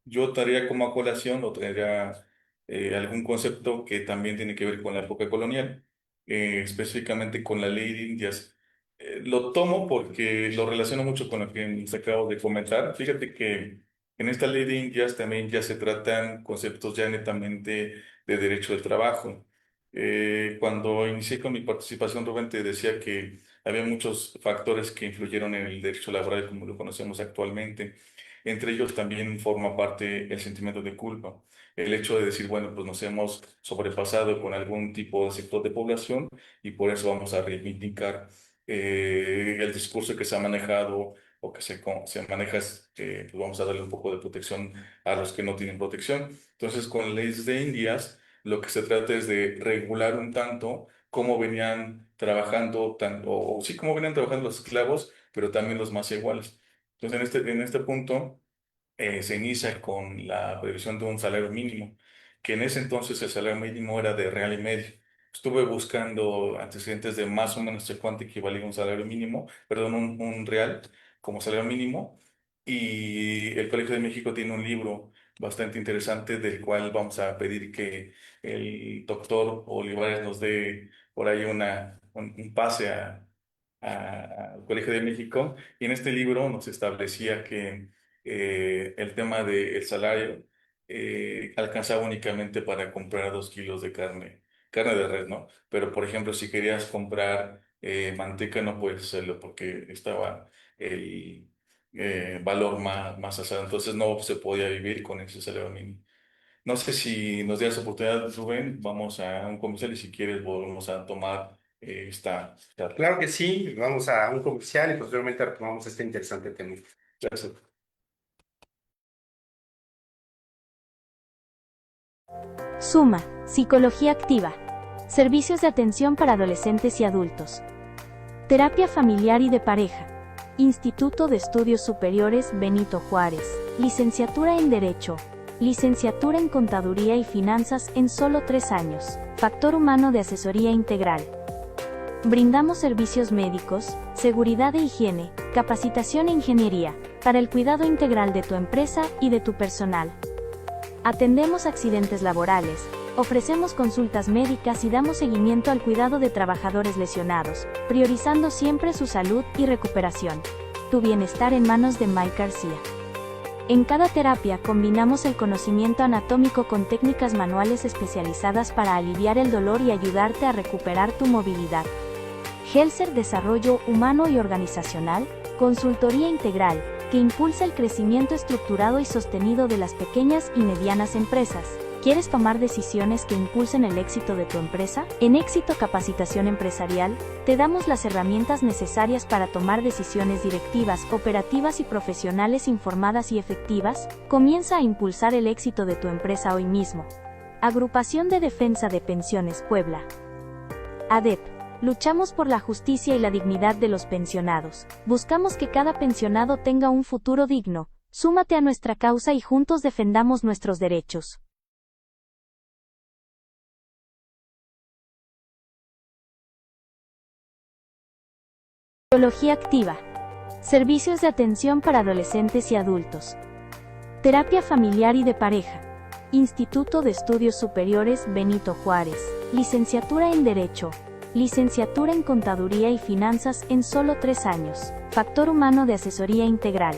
S3: yo traería como a colación o traería algún concepto que también tiene que ver con la época colonial, específicamente con la ley de Indias. Lo tomo porque lo relaciono mucho con lo que les acabo de comentar. Fíjate que en esta ley de Indias también ya se tratan conceptos ya netamente de derecho del trabajo. Cuando inicié con mi participación, Rubén, te decía que había muchos factores que influyeron en el derecho laboral como lo conocemos actualmente. Entre ellos también forma parte el sentimiento de culpa. El hecho de decir, bueno, pues nos hemos sobrepasado con algún tipo de sector de población y por eso vamos a reivindicar el discurso que se ha manejado o que se maneja, es, pues vamos a darle un poco de protección a los que no tienen protección. Entonces, con leyes de Indias, lo que se trata es de regular un tanto cómo venían trabajando, o sí, cómo venían trabajando los esclavos, pero también los más iguales. Entonces, en este punto se inicia con la previsión de un salario mínimo, que en ese entonces el salario mínimo era de real y medio. Estuve buscando antecedentes de más o menos de cuánto equivalía un salario mínimo, perdón, un real como salario mínimo, y el Colegio de México tiene un libro bastante interesante del cual vamos a pedir que el doctor Olivares nos dé por ahí un pase al Colegio de México, y en este libro nos establecía que el tema del salario alcanzaba únicamente para comprar 2 kilos de carne de res, ¿no? Pero, por ejemplo, si querías comprar manteca, no puedes hacerlo porque estaba el valor más alzado, entonces no se podía vivir con ese salario mínimo. No sé si nos das oportunidad, Rubén, vamos a un comercial y si quieres volvemos a tomar esta charla.
S2: Claro que sí, vamos a un comercial y posteriormente retomamos este interesante tema.
S3: Gracias.
S4: Suma, Psicología Activa. Servicios de atención para adolescentes y adultos. Terapia familiar y de pareja. Instituto de Estudios Superiores Benito Juárez. Licenciatura en Derecho. Licenciatura en Contaduría y Finanzas en solo 3 años. Factor humano de asesoría integral. Brindamos servicios médicos, seguridad e higiene, capacitación e ingeniería, para el cuidado integral de tu empresa y de tu personal. Atendemos accidentes laborales, ofrecemos consultas médicas y damos seguimiento al cuidado de trabajadores lesionados, priorizando siempre su salud y recuperación. Tu bienestar en manos de Mike García. En cada terapia combinamos el conocimiento anatómico con técnicas manuales especializadas para aliviar el dolor y ayudarte a recuperar tu movilidad. Helser Desarrollo Humano y Organizacional, consultoría integral, que impulsa el crecimiento estructurado y sostenido de las pequeñas y medianas empresas. ¿Quieres tomar decisiones que impulsen el éxito de tu empresa? En Éxito Capacitación Empresarial, te damos las herramientas necesarias para tomar decisiones directivas, operativas y profesionales informadas y efectivas. Comienza a impulsar el éxito de tu empresa hoy mismo. Agrupación de Defensa de Pensiones Puebla. ADEP. Luchamos por la justicia y la dignidad de los pensionados. Buscamos que cada pensionado tenga un futuro digno. Súmate a nuestra causa y juntos defendamos nuestros derechos. Psicología Activa. Servicios de atención para adolescentes y adultos. Terapia familiar y de pareja. Instituto de Estudios Superiores Benito Juárez. Licenciatura en Derecho. Licenciatura en Contaduría y Finanzas en solo 3 años. Factor humano de asesoría integral.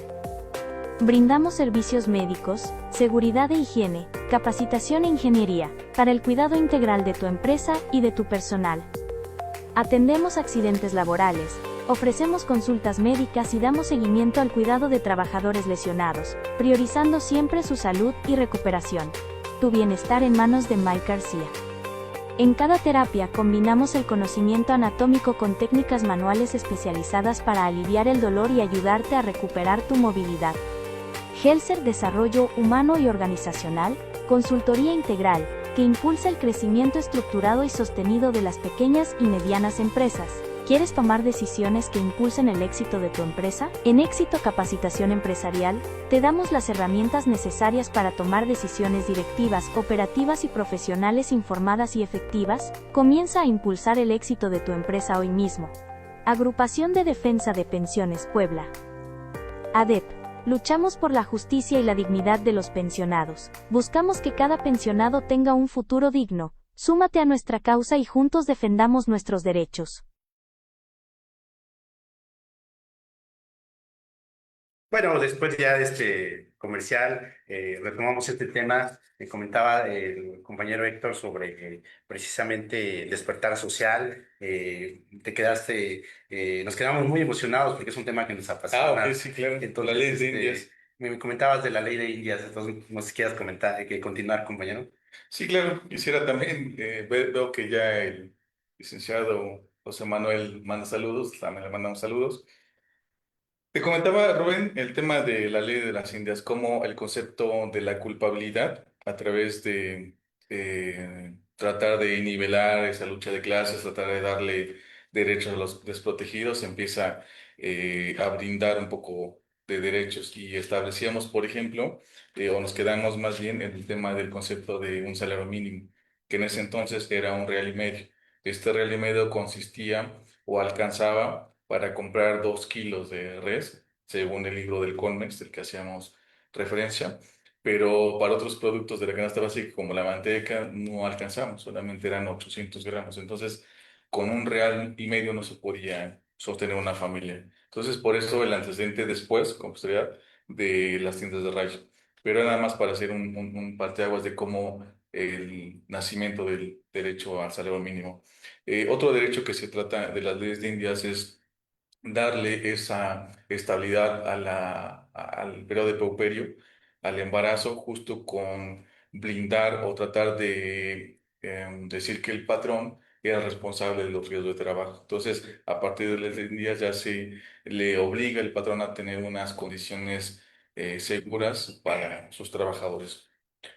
S4: Brindamos servicios médicos, seguridad e higiene, capacitación e ingeniería, para el cuidado integral de tu empresa y de tu personal. Atendemos accidentes laborales, ofrecemos consultas médicas y damos seguimiento al cuidado de trabajadores lesionados, priorizando siempre su salud y recuperación. Tu bienestar en manos de Mike García. En cada terapia combinamos el conocimiento anatómico con técnicas manuales especializadas para aliviar el dolor y ayudarte a recuperar tu movilidad. Helser Desarrollo Humano y Organizacional, consultoría integral, que impulsa el crecimiento estructurado y sostenido de las pequeñas y medianas empresas. ¿Quieres tomar decisiones que impulsen el éxito de tu empresa? En Éxito Capacitación Empresarial, te damos las herramientas necesarias para tomar decisiones directivas, operativas y profesionales informadas y efectivas. Comienza a impulsar el éxito de tu empresa hoy mismo. Agrupación de Defensa de Pensiones Puebla. ADEP. Luchamos por la justicia y la dignidad de los pensionados. Buscamos que cada pensionado tenga un futuro digno. Súmate a nuestra causa y juntos defendamos nuestros derechos.
S2: Bueno, después ya de este comercial, retomamos este tema. Me comentaba el compañero Héctor sobre precisamente despertar social. Nos quedamos muy emocionados porque es un tema que nos
S3: Ok,
S2: apasiona.
S3: sí, claro. La
S2: Entonces,
S3: ley de Indias.
S2: me comentabas de la ley de Indias, entonces no sé si quieras comentar, que continuar, compañero.
S3: Sí, claro. Quisiera también, veo que ya el licenciado José Manuel manda saludos, también le mandamos saludos. Te comentaba, Rubén, el tema de la ley de las Indias, como el concepto de la culpabilidad a través de tratar de nivelar esa lucha de clases, tratar de darle derechos a los desprotegidos, empieza a brindar un poco de derechos. Y establecíamos, por ejemplo, o nos quedamos más bien en el tema del concepto de un salario mínimo, que en ese entonces era 1,5 reales. Este real y medio consistía o alcanzaba para comprar 2 kilos de res, según el libro del Colmex, del que hacíamos referencia, pero para otros productos de la canasta básica, como la manteca, no alcanzamos, solamente eran 800 gramos. Entonces, con 1,5 reales no se podía sostener una familia. Entonces, por eso el antecedente después, con posterioridad, de las tiendas de rayos. Pero nada más para hacer un parteaguas de cómo el nacimiento del derecho al salario mínimo. Otro derecho que se trata de las leyes de Indias es darle esa estabilidad al periodo de puerperio, al embarazo, justo con blindar o tratar de decir que el patrón era responsable de los riesgos de trabajo. Entonces, a partir de los 10 días ya se le obliga el patrón a tener unas condiciones seguras para sus trabajadores.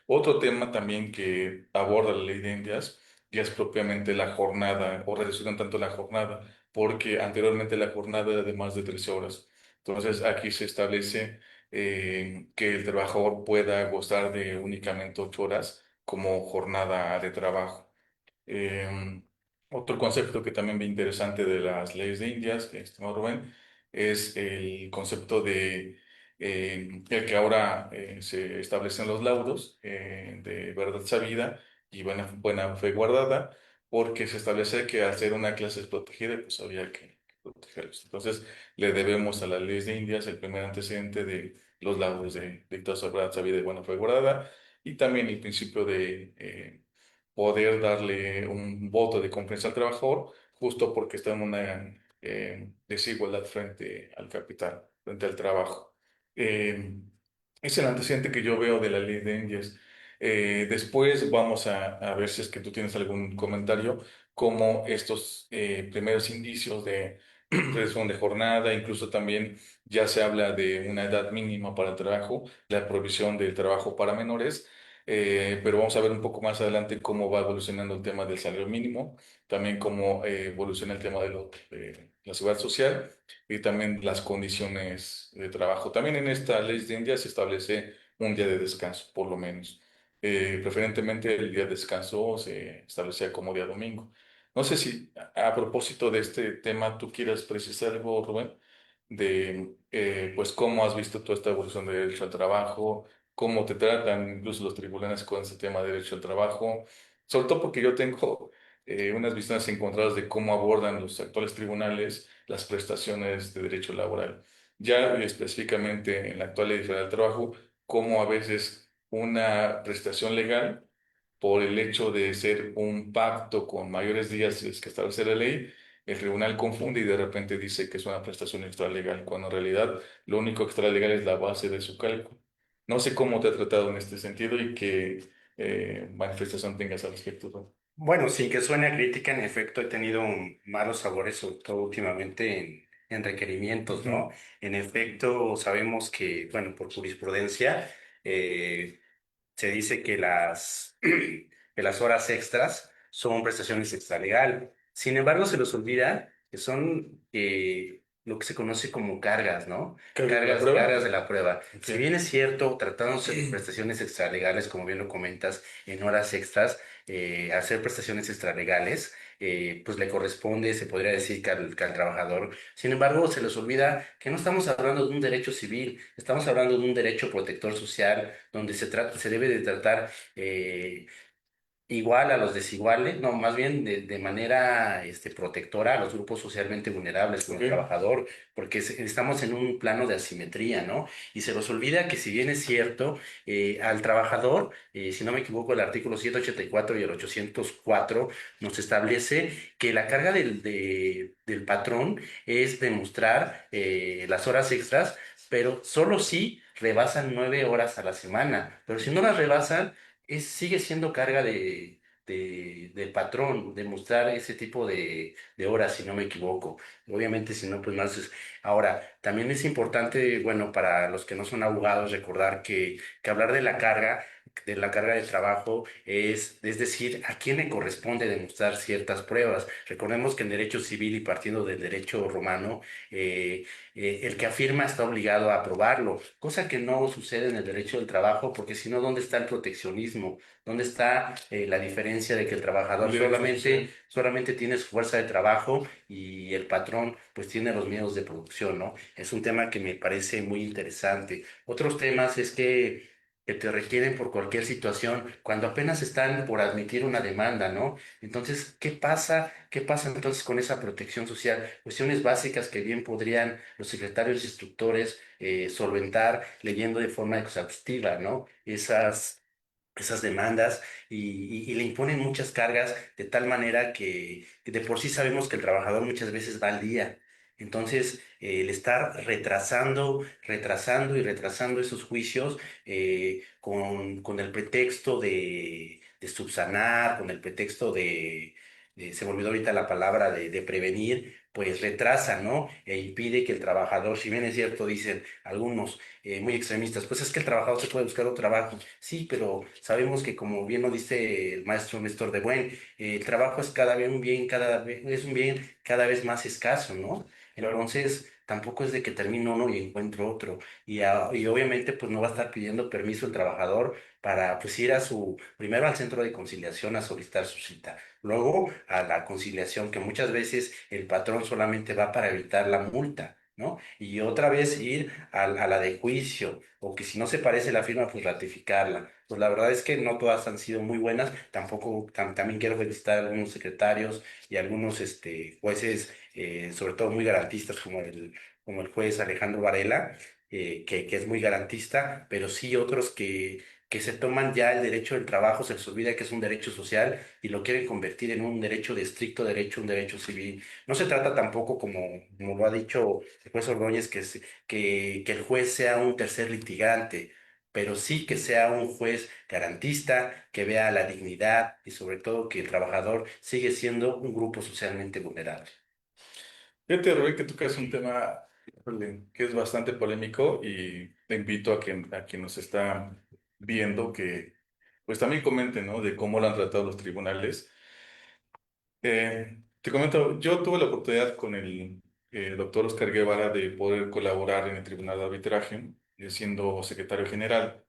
S3: Otro tema también que aborda la ley de Indias ya es propiamente la jornada, o reducir un tanto la jornada, porque anteriormente la jornada era de más de 13 horas. Entonces aquí se establece que el trabajador pueda gozar de únicamente 8 horas como jornada de trabajo. Eh, Otro concepto que también ve interesante de las leyes de Indias, estimado Rubén, es el concepto de el que ahora se establecen los laudos de verdad sabida y buena fe guardada, porque se establece que al ser una clase protegida, pues había que protegerlos. Entonces, le debemos a las leyes de Indias el primer antecedente de los laudos de dictados de verdad sabida y buena fe guardada, y también el principio de poder darle un voto de confianza al trabajador, justo porque está en una desigualdad frente al capital, frente al trabajo. Eh, es el antecedente que yo veo de la ley de Indies. Después vamos a ver si es que tú tienes algún comentario, como estos primeros indicios de reducción de jornada, incluso también ya se habla de una edad mínima para el trabajo, la provisión del trabajo para menores, pero vamos a ver un poco más adelante cómo va evolucionando el tema del salario mínimo, también cómo evoluciona el tema de la seguridad social y también las condiciones de trabajo. También en esta ley de India se establece un día de descanso, por lo menos. Preferentemente el día de descanso se establecía como día domingo. No sé si a propósito de este tema tú quieras precisar algo, Rubén, de pues cómo has visto toda esta evolución del derecho al trabajo, cómo te tratan incluso los tribunales con ese tema de derecho al trabajo, sobre todo porque yo tengo unas visiones encontradas de cómo abordan los actuales tribunales las prestaciones de derecho laboral. Ya específicamente en la actual ley federal del trabajo, cómo a veces una prestación legal, por el hecho de ser un pacto con mayores días que establece la ley, el tribunal confunde y de repente dice que es una prestación extralegal, cuando en realidad lo único extralegal es la base de su cálculo. No sé cómo te ha tratado en este sentido y qué manifestación tengas al respecto, Ron.
S2: Bueno, sin que suene a crítica, en efecto he tenido malos sabores, sobre todo últimamente en requerimientos, ¿no?
S3: Ujú.
S2: En efecto, sabemos que, bueno, por jurisprudencia, eh, se dice que que las horas extras son prestaciones extralegal. Sin embargo, se les olvida que son lo que se conoce como cargas, ¿no?
S3: ¿Cargas de la prueba?
S2: Cargas de la prueba.
S3: Ok.
S2: Si bien es cierto, tratándose de prestaciones extralegales, como bien lo comentas, en horas extras, hacer prestaciones extralegales, pues le corresponde, se podría decir que al trabajador. Sin embargo, se les olvida que no estamos hablando de un derecho civil, estamos hablando de un derecho protector social, donde se debe de tratar igual a los desiguales, no, más bien de manera protectora a los grupos socialmente vulnerables como
S3: Ok.
S2: el trabajador, porque estamos en un plano de asimetría, ¿no? Y se nos olvida que si bien es cierto, al trabajador, si no me equivoco, el artículo 184 y el 804 nos establece que la carga del patrón es demostrar las horas extras, pero solo si rebasan 9 horas a la semana, pero si no las rebasan, sigue siendo carga del patrón demostrar ese tipo de horas, si no me equivoco. Obviamente, si no, pues más. Ahora, también es importante, bueno, para los que no son abogados, recordar que hablar de la carga de trabajo, es decir, a quién le corresponde demostrar ciertas pruebas. Recordemos que en derecho civil y partiendo del derecho romano, eh, el que afirma está obligado a probarlo, cosa que no sucede en el derecho del trabajo, porque si no, ¿dónde está el proteccionismo? ¿Dónde está la diferencia de que el trabajador
S3: El derecho social.
S2: solamente tiene su fuerza de trabajo y el patrón pues tiene los medios de producción, ¿no? Es un tema que me parece muy interesante. Otros temas es que te requieren por cualquier situación, cuando apenas están por admitir una demanda, ¿no? Entonces, ¿qué pasa? ¿Qué pasa entonces con esa protección social? Cuestiones básicas que bien podrían los secretarios y instructores solventar leyendo de forma exhaustiva, ¿no? Esas demandas y le imponen muchas cargas de tal manera que de por sí sabemos que el trabajador muchas veces va al día. Entonces, el estar retrasando y retrasando esos juicios con el pretexto de subsanar, con el pretexto se me olvidó ahorita la palabra de prevenir, pues retrasa, ¿no? E impide que el trabajador, si bien es cierto, dicen algunos muy extremistas, pues es que el trabajador se puede buscar otro trabajo. Sí, pero sabemos que como bien lo dice el maestro Néstor de Buen, el trabajo es cada vez un bien, es un bien cada vez más escaso, ¿no?
S3: Claro.
S2: Entonces, tampoco es de que termino uno y encuentro otro. Y obviamente, pues no va a estar pidiendo permiso el trabajador para pues ir primero al centro de conciliación a solicitar su cita, luego a la conciliación, que muchas veces el patrón solamente va para evitar la multa, ¿no? Y otra vez ir a la de juicio, o que si no se parece la firma, pues ratificarla. Pues la verdad es que no todas han sido muy buenas, tampoco, también quiero felicitar a algunos secretarios y algunos jueces, sobre todo muy garantistas, como el juez Alejandro Varela, que es muy garantista, pero sí otros que se toman ya el derecho del trabajo, se les olvida que es un derecho social y lo quieren convertir en un derecho de estricto derecho, un derecho civil. No se trata tampoco, como lo ha dicho el juez Ordóñez, que el juez sea un tercer litigante, pero sí que sea un juez garantista, que vea la dignidad y sobre todo que el trabajador sigue siendo un grupo socialmente vulnerable.
S3: Fíjate, Rubén, que tocas un tema, híjole, que es bastante polémico y te invito a quien nos está viendo que pues también comente, ¿no? De cómo lo han tratado los tribunales. Te comento, yo tuve la oportunidad con el doctor Oscar Guevara de poder colaborar en el Tribunal de Arbitraje, siendo secretario general.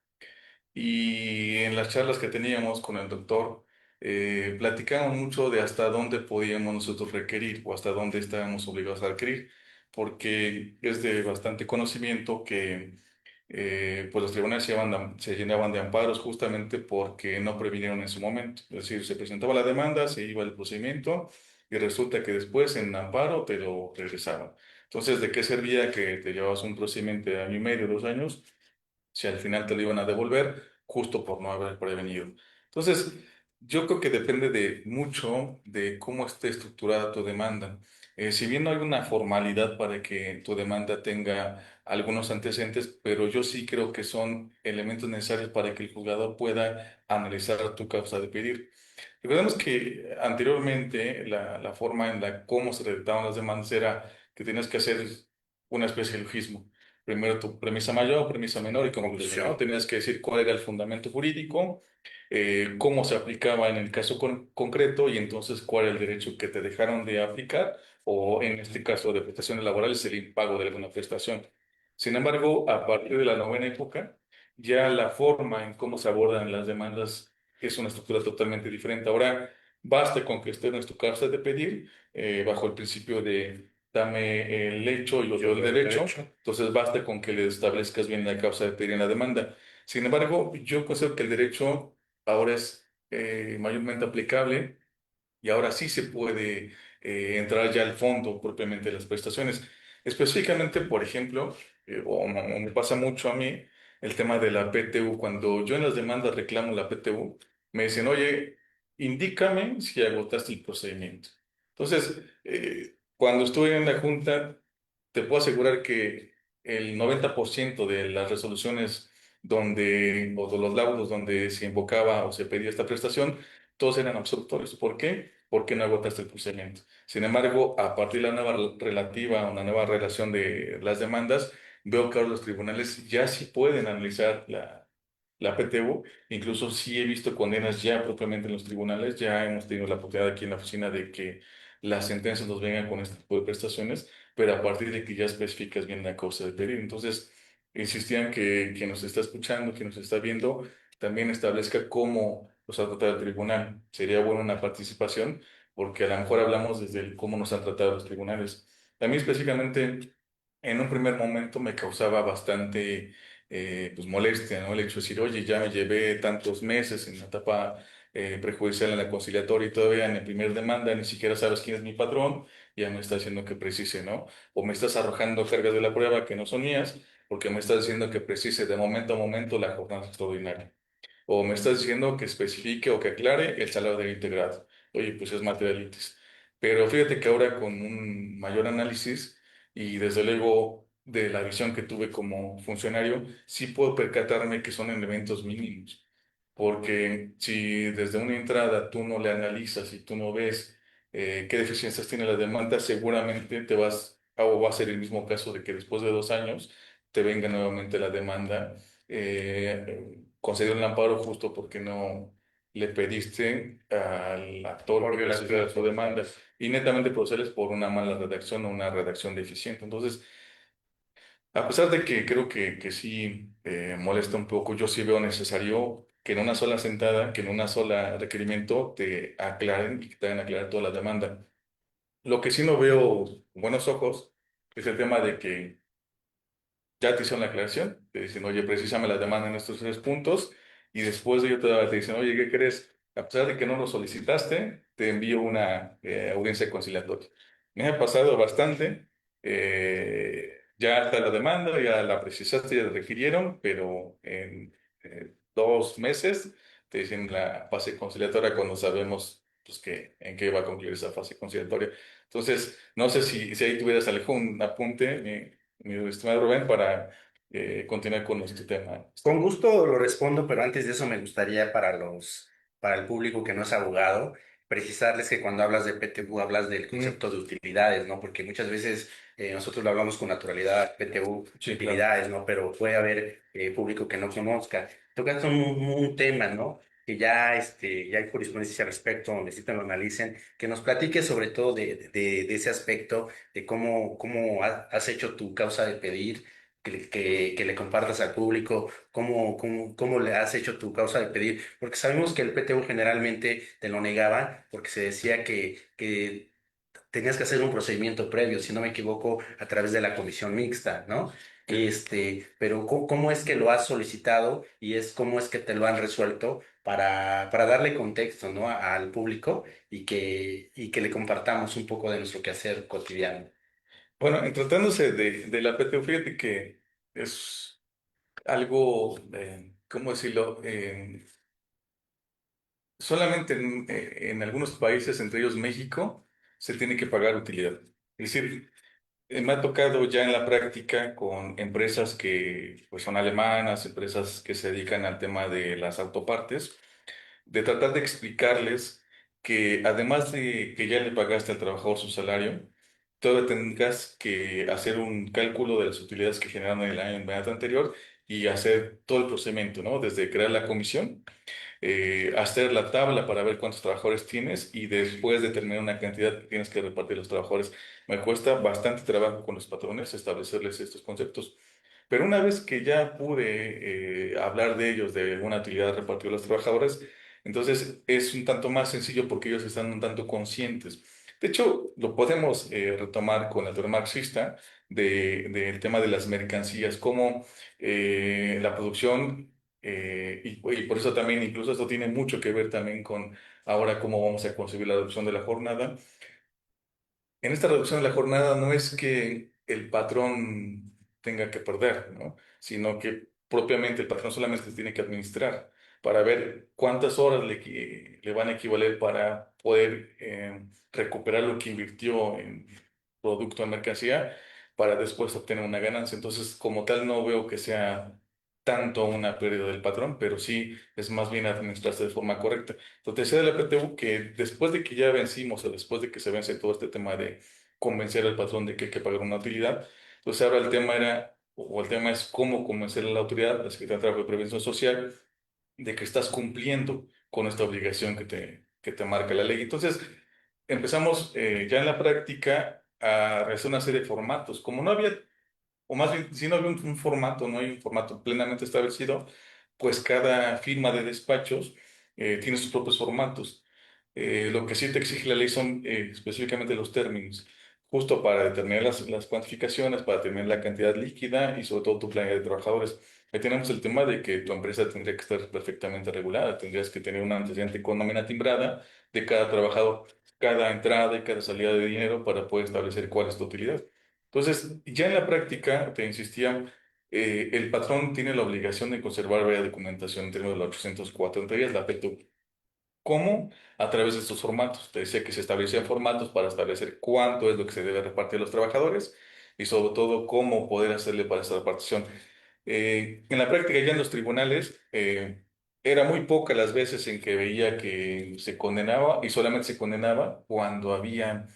S3: Y en las charlas que teníamos con el doctor, platicamos mucho de hasta dónde podíamos nosotros requerir o hasta dónde estábamos obligados a requerir, porque es de bastante conocimiento que pues los tribunales se llenaban de amparos justamente porque no previnieron en su momento. Es decir, se presentaba la demanda, se iba el procedimiento y resulta que después en amparo te lo regresaban. Entonces, ¿de qué servía que te llevabas un procedimiento de año y medio, 2 años? Si al final te lo iban a devolver justo por no haber prevenido. Entonces, yo creo que depende de mucho de cómo esté estructurada tu demanda. Si bien no hay una formalidad para que tu demanda tenga algunos antecedentes, pero yo sí creo que son elementos necesarios para que el juzgador pueda analizar tu causa de pedir. Recordemos que anteriormente la forma en la cómo se redactaban las demandas era que tenías que hacer una especie de logismo. Primero tu premisa mayor, premisa menor y conclusión, ¿no?
S2: Conclusión.
S3: Tenías que decir cuál era el fundamento jurídico, cómo se aplicaba en el caso concreto y entonces cuál era el derecho que te dejaron de aplicar o en este caso de prestaciones laborales el impago de alguna prestación. Sin embargo, a partir de la novena época, ya la forma en cómo se abordan las demandas es una estructura totalmente diferente. Ahora, basta con que esté en tu causa de pedir, bajo el principio de dame el hecho y yo
S2: Yo
S3: doy el
S2: doy el
S3: derecho.
S2: derecho.
S3: Entonces, basta con que le establezcas bien la causa de pedir en la demanda. Sin embargo, yo considero que el derecho ahora es mayormente aplicable y ahora sí se puede entrar ya al fondo propiamente de las prestaciones. Específicamente, por ejemplo, o me pasa mucho a mí el tema de la PTU. Cuando yo en las demandas reclamo la PTU, me dicen, oye, indícame si agotaste el procedimiento. Entonces, cuando estuve en la Junta, te puedo asegurar que el 90% de las resoluciones o de los laudos donde se invocaba o se pedía esta prestación, todos eran absolutorios. ¿Por qué? Porque no agotaste el procedimiento. Sin embargo, a partir de la nueva relativa, una nueva relación de las demandas, veo que ahora los tribunales ya sí pueden analizar la PTU. Incluso sí he visto condenas ya propiamente en los tribunales. Ya hemos tenido la oportunidad aquí en la oficina de que las sentencias nos vengan con este tipo de prestaciones, pero a partir de que ya especificas bien la causa de pedir. Entonces, insistían que quien nos está escuchando, quien nos está viendo, también establezca cómo los ha tratado el tribunal. Sería bueno una participación, porque a lo mejor hablamos desde el cómo nos han tratado los tribunales. A mí específicamente, en un primer momento me causaba bastante pues molestia, ¿no? El hecho de decir, oye, ya me llevé tantos meses en la etapa prejudicial en la conciliatoria y todavía en la primera demanda ni siquiera sabes quién es mi patrón, ya me está diciendo que precise, ¿no? O me estás arrojando cargas de la prueba que no son mías, porque me estás diciendo que precise de momento a momento la jornada extraordinaria. O me estás diciendo que especifique o que aclare el salario del integrado. Oye, pues es materialitis. Pero fíjate que ahora con un mayor análisis y desde luego de la visión que tuve como funcionario, sí puedo percatarme que son elementos mínimos. Porque si desde una entrada tú no le analizas y tú no ves qué deficiencias tiene la demanda, seguramente te vas, o va a ser el mismo caso de que después de 2 años te venga nuevamente la demanda, concedió el amparo justo porque no le pediste al actor que procediera su demanda y netamente procederes por una mala redacción o una redacción deficiente. Entonces, a pesar de que creo que sí molesta un poco, yo sí veo necesario que en una sola sentada, que en una sola requerimiento te aclaren y que te hagan aclarar toda la demanda. Lo que sí no veo con buenos ojos es el tema de que ya te hicieron la aclaración, te dicen, oye, precisame la demanda en estos 3 puntos, y después de ello te dicen, oye, ¿qué crees? A pesar de que no lo solicitaste, te envío una audiencia conciliatoria. Me ha pasado bastante, ya está la demanda, ya la precisaste, ya la requirieron, pero en 2 meses te dicen la fase conciliatoria cuando sabemos pues, en qué va a concluir esa fase conciliatoria. Entonces, no sé si ahí tuvieras algún apunte, mi estimado Rubén, para continuar con nuestro tema.
S2: Con gusto lo respondo, pero antes de eso me gustaría para el público que no es abogado, precisarles que cuando hablas de PTU hablas del
S3: Mm,
S2: concepto de utilidades, ¿no? Porque muchas veces nosotros lo hablamos con naturalidad, PTU,
S3: sí, claro.
S2: utilidades, ¿no? Pero puede haber público que no conozca. Tocas un tema, ¿no? Que ya, ya hay jurisprudencia al respecto, donde sí te lo analicen, que nos platiques sobre todo de ese aspecto, de cómo has hecho tu causa de pedir, que le compartas al público cómo le has hecho tu causa de pedir, porque sabemos que el PTU generalmente te lo negaba porque se decía que tenías que hacer un procedimiento previo, si no me equivoco, a través de la comisión mixta, ¿no?
S3: Sí.
S2: Pero ¿cómo es que lo has solicitado y cómo es que te lo han resuelto para darle contexto, ¿no? Al público y que le compartamos un poco de nuestro quehacer cotidiano?
S3: Bueno, en tratándose de la PTU, fíjate que es algo, ¿cómo decirlo? Solamente en algunos países, entre ellos México, se tiene que pagar utilidad. Es decir, me ha tocado ya en la práctica con empresas que pues, son alemanas, empresas que se dedican al tema de las autopartes, de tratar de explicarles que además de que ya le pagaste al trabajador su salario, todavía tengas que hacer un cálculo de las utilidades que generaron en el año inmediato anterior y hacer todo el procedimiento, ¿no? Desde crear la comisión, hacer la tabla para ver cuántos trabajadores tienes y después determinar una cantidad que tienes que repartir a los trabajadores. Me cuesta bastante trabajo con los patrones establecerles estos conceptos. Pero una vez que ya pude hablar de ellos, de alguna utilidad repartida a los trabajadores, entonces es un tanto más sencillo porque ellos están un tanto conscientes. De hecho, lo podemos retomar con la teoría marxista del tema de las mercancías, cómo la producción, y por eso también, incluso esto tiene mucho que ver también con ahora cómo vamos a concebir la reducción de la jornada. En esta reducción de la jornada no es que el patrón tenga que perder, ¿no? Sino que propiamente el patrón solamente tiene que administrar para ver cuántas horas le van a equivaler para poder recuperar lo que invirtió en producto, en mercancía, para después obtener una ganancia. Entonces, como tal, no veo que sea tanto una pérdida del patrón, pero sí es más bien administrarse de forma correcta. Entonces, decía de la PTU que después de que ya vencimos o después de que se vence todo este tema de convencer al patrón de que hay que pagar una utilidad, entonces ahora el tema era, o el tema es cómo convencer a la autoridad, la Secretaría de Trabajo y Prevención Social, de que estás cumpliendo con esta obligación que te marca la ley. Entonces, empezamos ya en la práctica a realizar una serie de formatos. Como no había, o más bien, si no había un formato, no hay un formato plenamente establecido, pues cada firma de despachos tiene sus propios formatos. Lo que sí te exige la ley son específicamente los términos, justo para determinar las cuantificaciones, para determinar la cantidad líquida y sobre todo tu planilla de trabajadores. Ahí tenemos el tema de que tu empresa tendría que estar perfectamente regulada, tendrías que tener un antecedente con nómina timbrada de cada trabajador, cada entrada y cada salida de dinero para poder establecer cuál es tu utilidad. Entonces, ya en la práctica, te insistía, el patrón tiene la obligación de conservar varias documentación en términos de los 804 entre ellas la PTU. ¿Cómo? A través de estos formatos. Te decía que se establecían formatos para establecer cuánto es lo que se debe repartir a los trabajadores y sobre todo cómo poder hacerle para esa repartición. En la práctica, ya en los tribunales, Era muy pocas las veces en que veía que se condenaba y solamente se condenaba cuando había,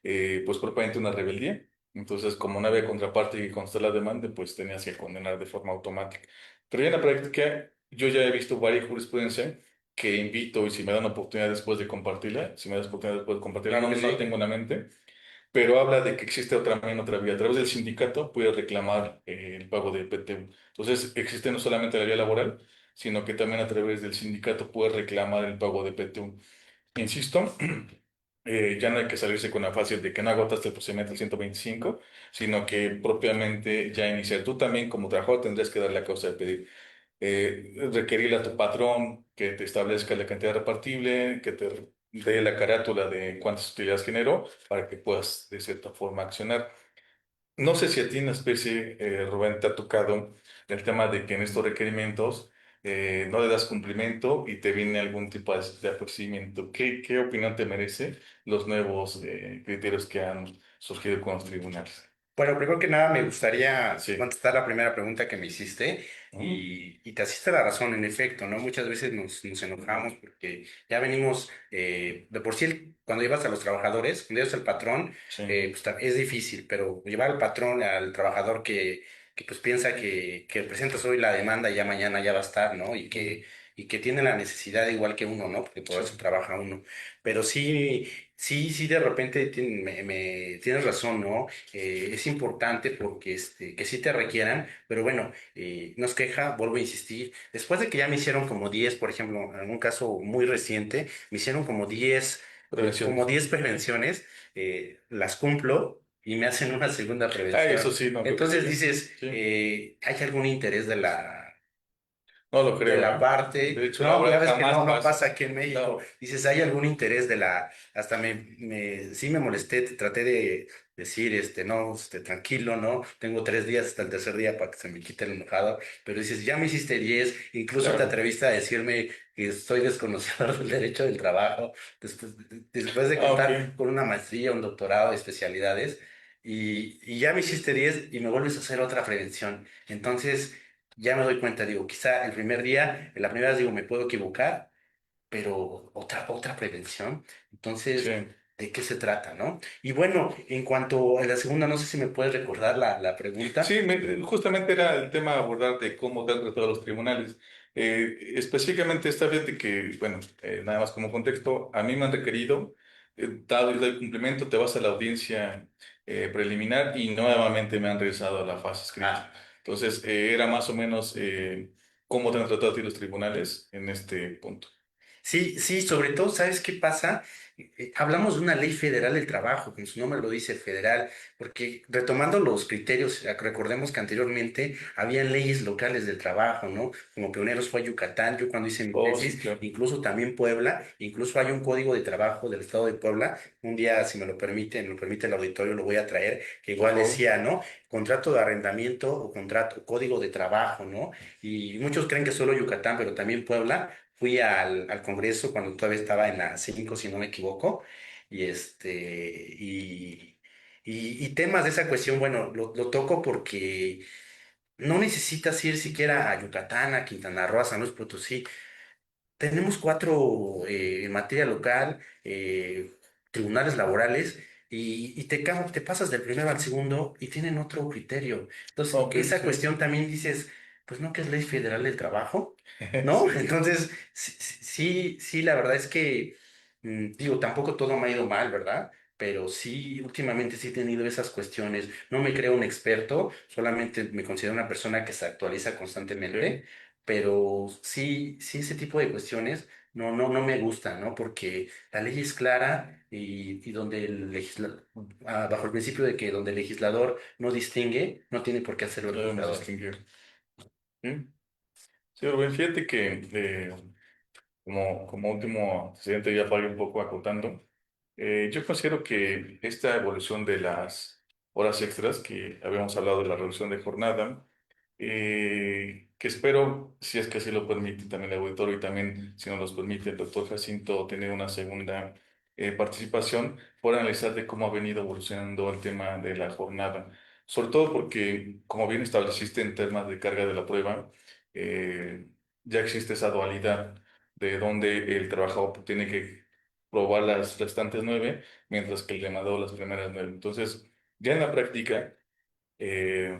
S3: pues propiamente una rebeldía. Entonces, como no había contraparte que constar la demanda, pues tenías que condenar de forma automática. Pero ya en la práctica, yo ya he visto varias jurisprudencia que invito y si me dan oportunidad después de compartirla, si me das oportunidad después de compartirla,
S2: Claro
S3: no,
S2: que
S3: no
S2: sí.
S3: tengo en la mente, pero habla de que existe también otra vía. A través del sindicato puedes reclamar el pago de PTU. Entonces, existe no solamente la vía laboral, sino que también a través del sindicato puedes reclamar el pago de PTU. Insisto, ya no hay que salirse con la fácil de que no agotaste el procedimiento del 125, sino que propiamente ya iniciar. Tú también como trabajador tendrías que dar la causa de pedir. Requerirle a tu patrón que te establezca la cantidad repartible, que te dé la carátula de cuántas utilidades generó para que puedas de cierta forma accionar. No sé si a ti en especie, Rubén, te ha tocado el tema de que en estos requerimientos no le das cumplimiento y te viene algún tipo de apercibimiento. ¿Qué opinión te merece los nuevos criterios que han surgido con los tribunales?
S2: Bueno, primero que nada me gustaría
S3: Sí.
S2: contestar la primera pregunta que me hiciste
S3: Ujú.
S2: y te asiste la razón, en efecto, ¿no? Muchas veces nos enojamos porque ya venimos, de por sí, cuando llevas a los trabajadores, cuando llevas al patrón,
S3: Sí,
S2: pues es difícil, pero llevar al patrón, al trabajador que pues piensa que presentas hoy la demanda y ya mañana ya va a estar, ¿no? Y que tiene la necesidad igual que uno, ¿no? Porque por
S3: sí,
S2: eso trabaja uno. Pero sí, sí, de repente tienes razón, ¿no? Es importante porque que sí te requieran, pero bueno, nos queja, vuelvo a insistir, después de que ya me hicieron como 10 por ejemplo, en un caso muy reciente, me hicieron como
S3: prevenciones.
S2: 10 prevenciones, las cumplo y me hacen una segunda
S3: Ah, eso
S2: prevención.
S3: sí, no lo
S2: Entonces
S3: creo.
S2: dices,
S3: Sí,
S2: ¿hay algún interés
S3: no lo
S2: de
S3: creo,
S2: la
S3: ¿eh?
S2: parte?
S3: Derecho
S2: No, ya
S3: laboral
S2: ves que
S3: jamás
S2: no
S3: pasa.
S2: pasa aquí en México.
S3: No,
S2: Dices, ¿hay algún interés hasta sí me molesté, traté de decir, no, tranquilo, ¿no? Tengo 3 días hasta el tercer día para que se me quite el enojado, pero dices, ya me hiciste 10, incluso te
S3: claro.
S2: atreviste a decirme que soy desconocedor del derecho del trabajo, después de
S3: Ah, ok.
S2: contar con una maestría, un doctorado, especialidades, y ya me hiciste 10 y me vuelves a hacer otra prevención. Entonces ya me doy cuenta, digo, quizá el primer día, en la primera vez digo, me puedo equivocar, pero otra prevención.
S3: Sí.
S2: Entonces, ¿de qué se trata, no? Y bueno, en cuanto a la segunda, no sé si me puedes recordar la pregunta.
S3: Sí, justamente era el tema a abordar de cómo te han tratado los tribunales. Específicamente esta vez de que, bueno, nada más como contexto, a mí me han requerido, dado el cumplimiento, te vas a la audiencia preliminar y nuevamente me han regresado a la fase escrita.
S2: Ah,
S3: Entonces, era más o menos cómo te han tratado a ti los tribunales en este punto.
S2: sí, sí, sobre todo, ¿sabes qué pasa? Hablamos de una ley federal del trabajo, como su nombre lo dice, federal, porque retomando los criterios, recordemos que anteriormente habían leyes locales del trabajo, ¿no? Como pioneros fue Yucatán, yo cuando hice mi
S3: Oh, sí,
S2: tesis,
S3: claro.
S2: incluso también Puebla, incluso hay un código de trabajo del estado de Puebla, un día, si me lo permite el auditorio, lo voy a traer, que
S3: Por
S2: igual
S3: favor.
S2: decía, ¿no? Contrato de arrendamiento o contrato, código de trabajo, ¿no? Y muchos creen que solo Yucatán, pero también Puebla. Fui al Congreso cuando todavía estaba en la 5 si no me equivoco, y y temas de esa cuestión, bueno, lo toco porque no necesitas ir siquiera a Yucatán, a Quintana Roo, a San Luis Potosí. Tenemos cuatro en materia local, tribunales laborales, y te pasas del primero al segundo y tienen otro criterio. Entonces,
S3: Ok,
S2: esa
S3: sí.
S2: cuestión también dices, pues no que es ley federal del trabajo, ¿no?
S3: Sí,
S2: Entonces, sí, la verdad es que, digo, tampoco todo me ha ido mal, ¿verdad? Pero sí, últimamente sí he tenido esas cuestiones. No me creo un experto, solamente me considero una persona que se actualiza constantemente,
S3: ok.
S2: pero sí ese tipo de cuestiones no me gustan, ¿no? Porque la ley es clara y donde bajo el principio de que donde el legislador no distingue, no tiene por qué hacerlo el
S3: Debemos
S2: juzgador.
S3: distinguir. ¿Sí? Sí, Rubén, fíjate que como último antecedente, ya para ir un poco acotando, yo considero que esta evolución de las horas extras, que habíamos hablado de la reducción de jornada, que espero, si es que así lo permite también el auditorio y también, si nos los permite el doctor Jacinto, tener una segunda participación, por analizar de cómo ha venido evolucionando el tema de la jornada. Sobre todo porque, como bien estableciste en temas de carga de la prueba, ya existe esa dualidad de donde el trabajador tiene que probar las restantes 9, mientras que el demandado las primeras 9. Entonces, ya en la práctica, eh,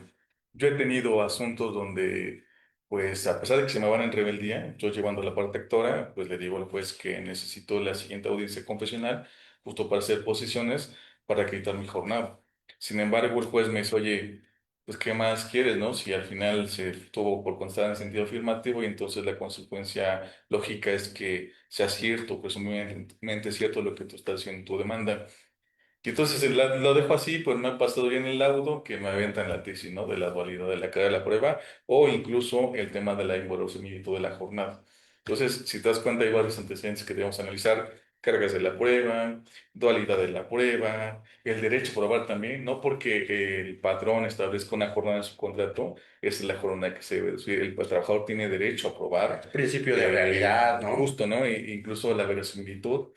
S3: yo he tenido asuntos donde, pues, a pesar de que se me van en rebeldía, yo llevando la parte actora, pues le digo al juez que necesito la siguiente audiencia confesional, justo para hacer posiciones, para acreditar mi jornada. Sin embargo, el juez me dice, oye, pues, ¿qué más quieres, no? Si al final se tuvo por constar en sentido afirmativo y entonces la consecuencia lógica es que sea cierto, presumiblemente cierto lo que tú estás haciendo en tu demanda. Y entonces lo dejo así, pues me ha pasado bien el laudo que me aventan la tesis, ¿no? De la dualidad de la carga de la prueba o incluso el tema de la involución de la jornada. Entonces, si te das cuenta, hay varios antecedentes que debemos analizar: cargas de la prueba, dualidad de la prueba, el derecho a probar también, no porque el patrón establezca una jornada en su contrato, esa es la jornada que se debe decir. El trabajador tiene derecho a probar,
S2: Principio de realidad, ¿no?
S3: justo, ¿no? Incluso la verosimilitud.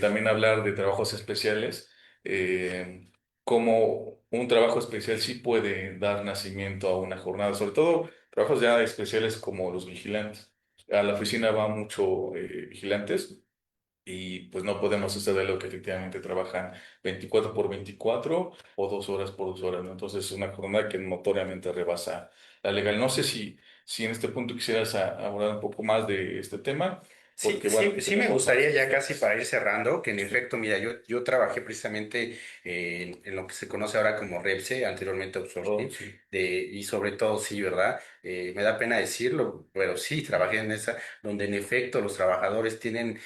S3: También hablar de trabajos especiales, eh, como un trabajo especial sí puede dar nacimiento a una jornada, sobre todo trabajos ya especiales como los vigilantes. A la oficina va mucho vigilantes y pues no podemos hacer de lo que efectivamente trabajan 24 por 24 o 2 horas por 2 horas, ¿no? Entonces es una jornada que notoriamente rebasa la legal. No sé si en este punto quisieras abordar un poco más de este tema,
S2: Sí,
S3: porque bueno,
S2: sí, sí me
S3: tenemos...
S2: gustaría ya casi para ir cerrando, que en
S3: Sí,
S2: efecto, mira, yo trabajé precisamente en lo que se conoce ahora como Repse, anteriormente
S3: oh,
S2: outsourcing,
S3: sí,
S2: y sobre todo, sí, ¿verdad? Me da pena decirlo, pero sí, trabajé en esa, donde en efecto los trabajadores tienen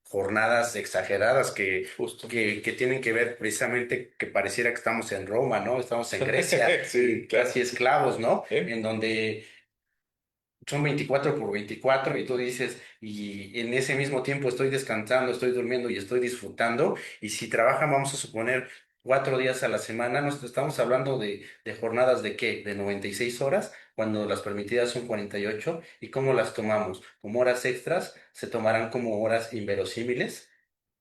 S2: jornadas exageradas
S3: justo.
S2: que tienen que ver precisamente que pareciera que estamos en Roma, ¿no? Estamos en Grecia,
S3: Sí,
S2: casi
S3: claro.
S2: esclavos, ¿no?
S3: ¿Eh?
S2: En donde son 24 por 24 y tú dices, y en ese mismo tiempo estoy descansando, estoy durmiendo y estoy disfrutando. Y si trabajan, vamos a suponer, 4 días a la semana, nos estamos hablando de jornadas de qué, de 96 horas, cuando las permitidas son 48. ¿Y cómo las tomamos? Como horas extras, se tomarán como horas inverosímiles,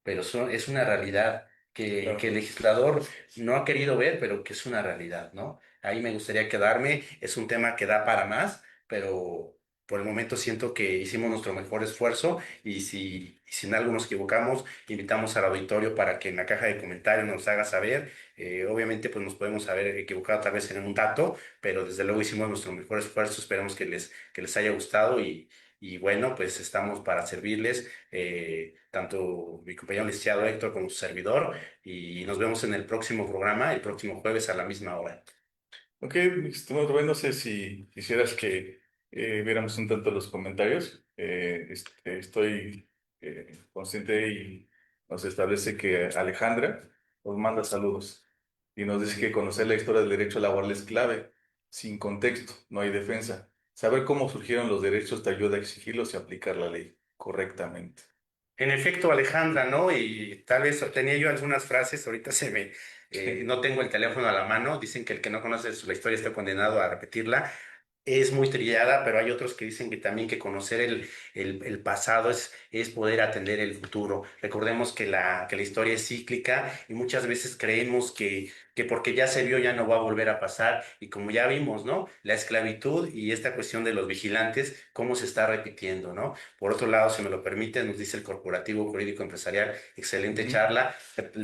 S2: pero es una realidad que
S3: Claro.
S2: el legislador no ha querido ver, pero que es una realidad, ¿no? Ahí me gustaría quedarme, es un tema que da para más, pero por el momento siento que hicimos nuestro mejor esfuerzo y si en algo nos equivocamos, invitamos al auditorio para que en la caja de comentarios nos haga saber. Obviamente pues nos podemos haber equivocado tal vez en un dato, pero desde luego hicimos nuestro mejor esfuerzo, esperamos que les haya gustado y bueno, pues estamos para servirles, tanto mi compañero licenciado Héctor como su servidor, y nos vemos en el próximo programa, el próximo jueves a la misma hora.
S3: Ok, mi estimado Rubén, no sé si quisieras que viéramos un tanto los comentarios. Estoy consciente y nos establece que Alejandra nos manda saludos y nos dice que conocer la historia del derecho laboral es clave. Sin contexto, no hay defensa. Saber cómo surgieron los derechos te ayuda a exigirlos y aplicar la ley correctamente.
S2: En efecto, Alejandra, ¿no? Y tal vez tenía yo algunas frases, ahorita no tengo el teléfono a la mano, dicen que el que no conoce la historia está condenado a repetirla. Es muy trillada, pero hay otros que dicen que también que conocer el pasado es poder atender el futuro. Recordemos que la historia es cíclica y muchas veces creemos que porque ya se vio ya no va a volver a pasar. Y como ya vimos, ¿no? La esclavitud y esta cuestión de los vigilantes, cómo se está repitiendo, ¿no? Por otro lado, si me lo permite, nos dice el Corporativo Jurídico Empresarial, excelente
S3: Ujú.
S2: charla.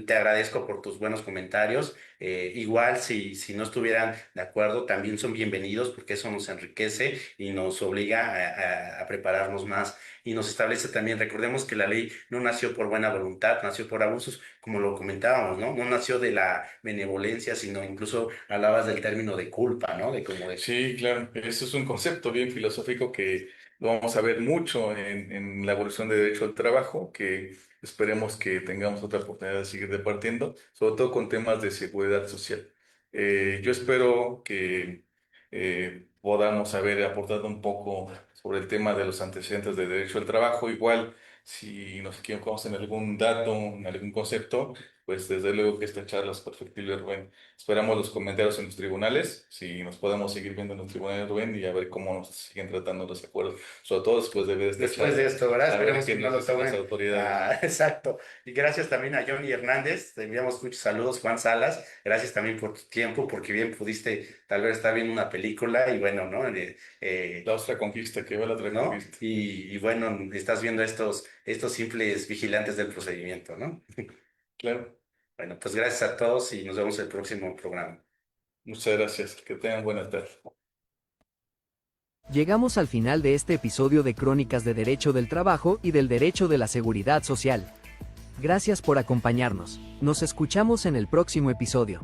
S2: Te agradezco por tus buenos comentarios. Igual, si no estuvieran de acuerdo, también son bienvenidos porque eso nos enriquece y nos obliga a prepararnos más y nos establece también, recordemos que la ley no nació por buena voluntad, nació por abusos, como lo comentábamos, ¿no? No nació de la benevolencia, sino incluso hablabas del término de culpa, ¿no? De como de...
S3: Sí, claro, eso es un concepto bien filosófico que lo vamos a ver mucho en la evolución de derecho al trabajo, que esperemos que tengamos otra oportunidad de seguir departiendo, sobre todo con temas de seguridad social. Yo espero que podamos haber aportado un poco sobre el tema de los antecedentes de derecho al trabajo. Igual, si nos equivocamos en algún dato, en algún concepto, pues desde luego que esta charla es perfectible, Rubén. Esperamos los comentarios en los tribunales, si nos podemos seguir viendo en los tribunales, Rubén, y a ver cómo nos siguen tratando los acuerdos, sobre todo después de ver esta
S2: Después de
S3: charla,
S2: esto, ¿verdad?
S3: a ver
S2: Esperemos
S3: qué
S2: que no
S3: nos
S2: lo
S3: dicen las
S2: tomen.
S3: autoridades.
S2: Exacto. Y gracias también a Johnny Hernández. Te enviamos muchos saludos, Juan Salas. Gracias también por tu tiempo, porque bien pudiste tal vez estar viendo una película y bueno, ¿no?
S3: La otra conquista, que va la otra
S2: ¿No?
S3: conquista.
S2: Y bueno, estás viendo estos simples vigilantes del procedimiento, ¿no?
S3: Claro,
S2: Bueno, pues gracias a todos y nos vemos en el próximo programa.
S3: muchas gracias, que tengan buena tarde.
S1: Llegamos al final de este episodio de Crónicas de Derecho del Trabajo y del Derecho de la Seguridad Social. Gracias por acompañarnos. Nos escuchamos en el próximo episodio.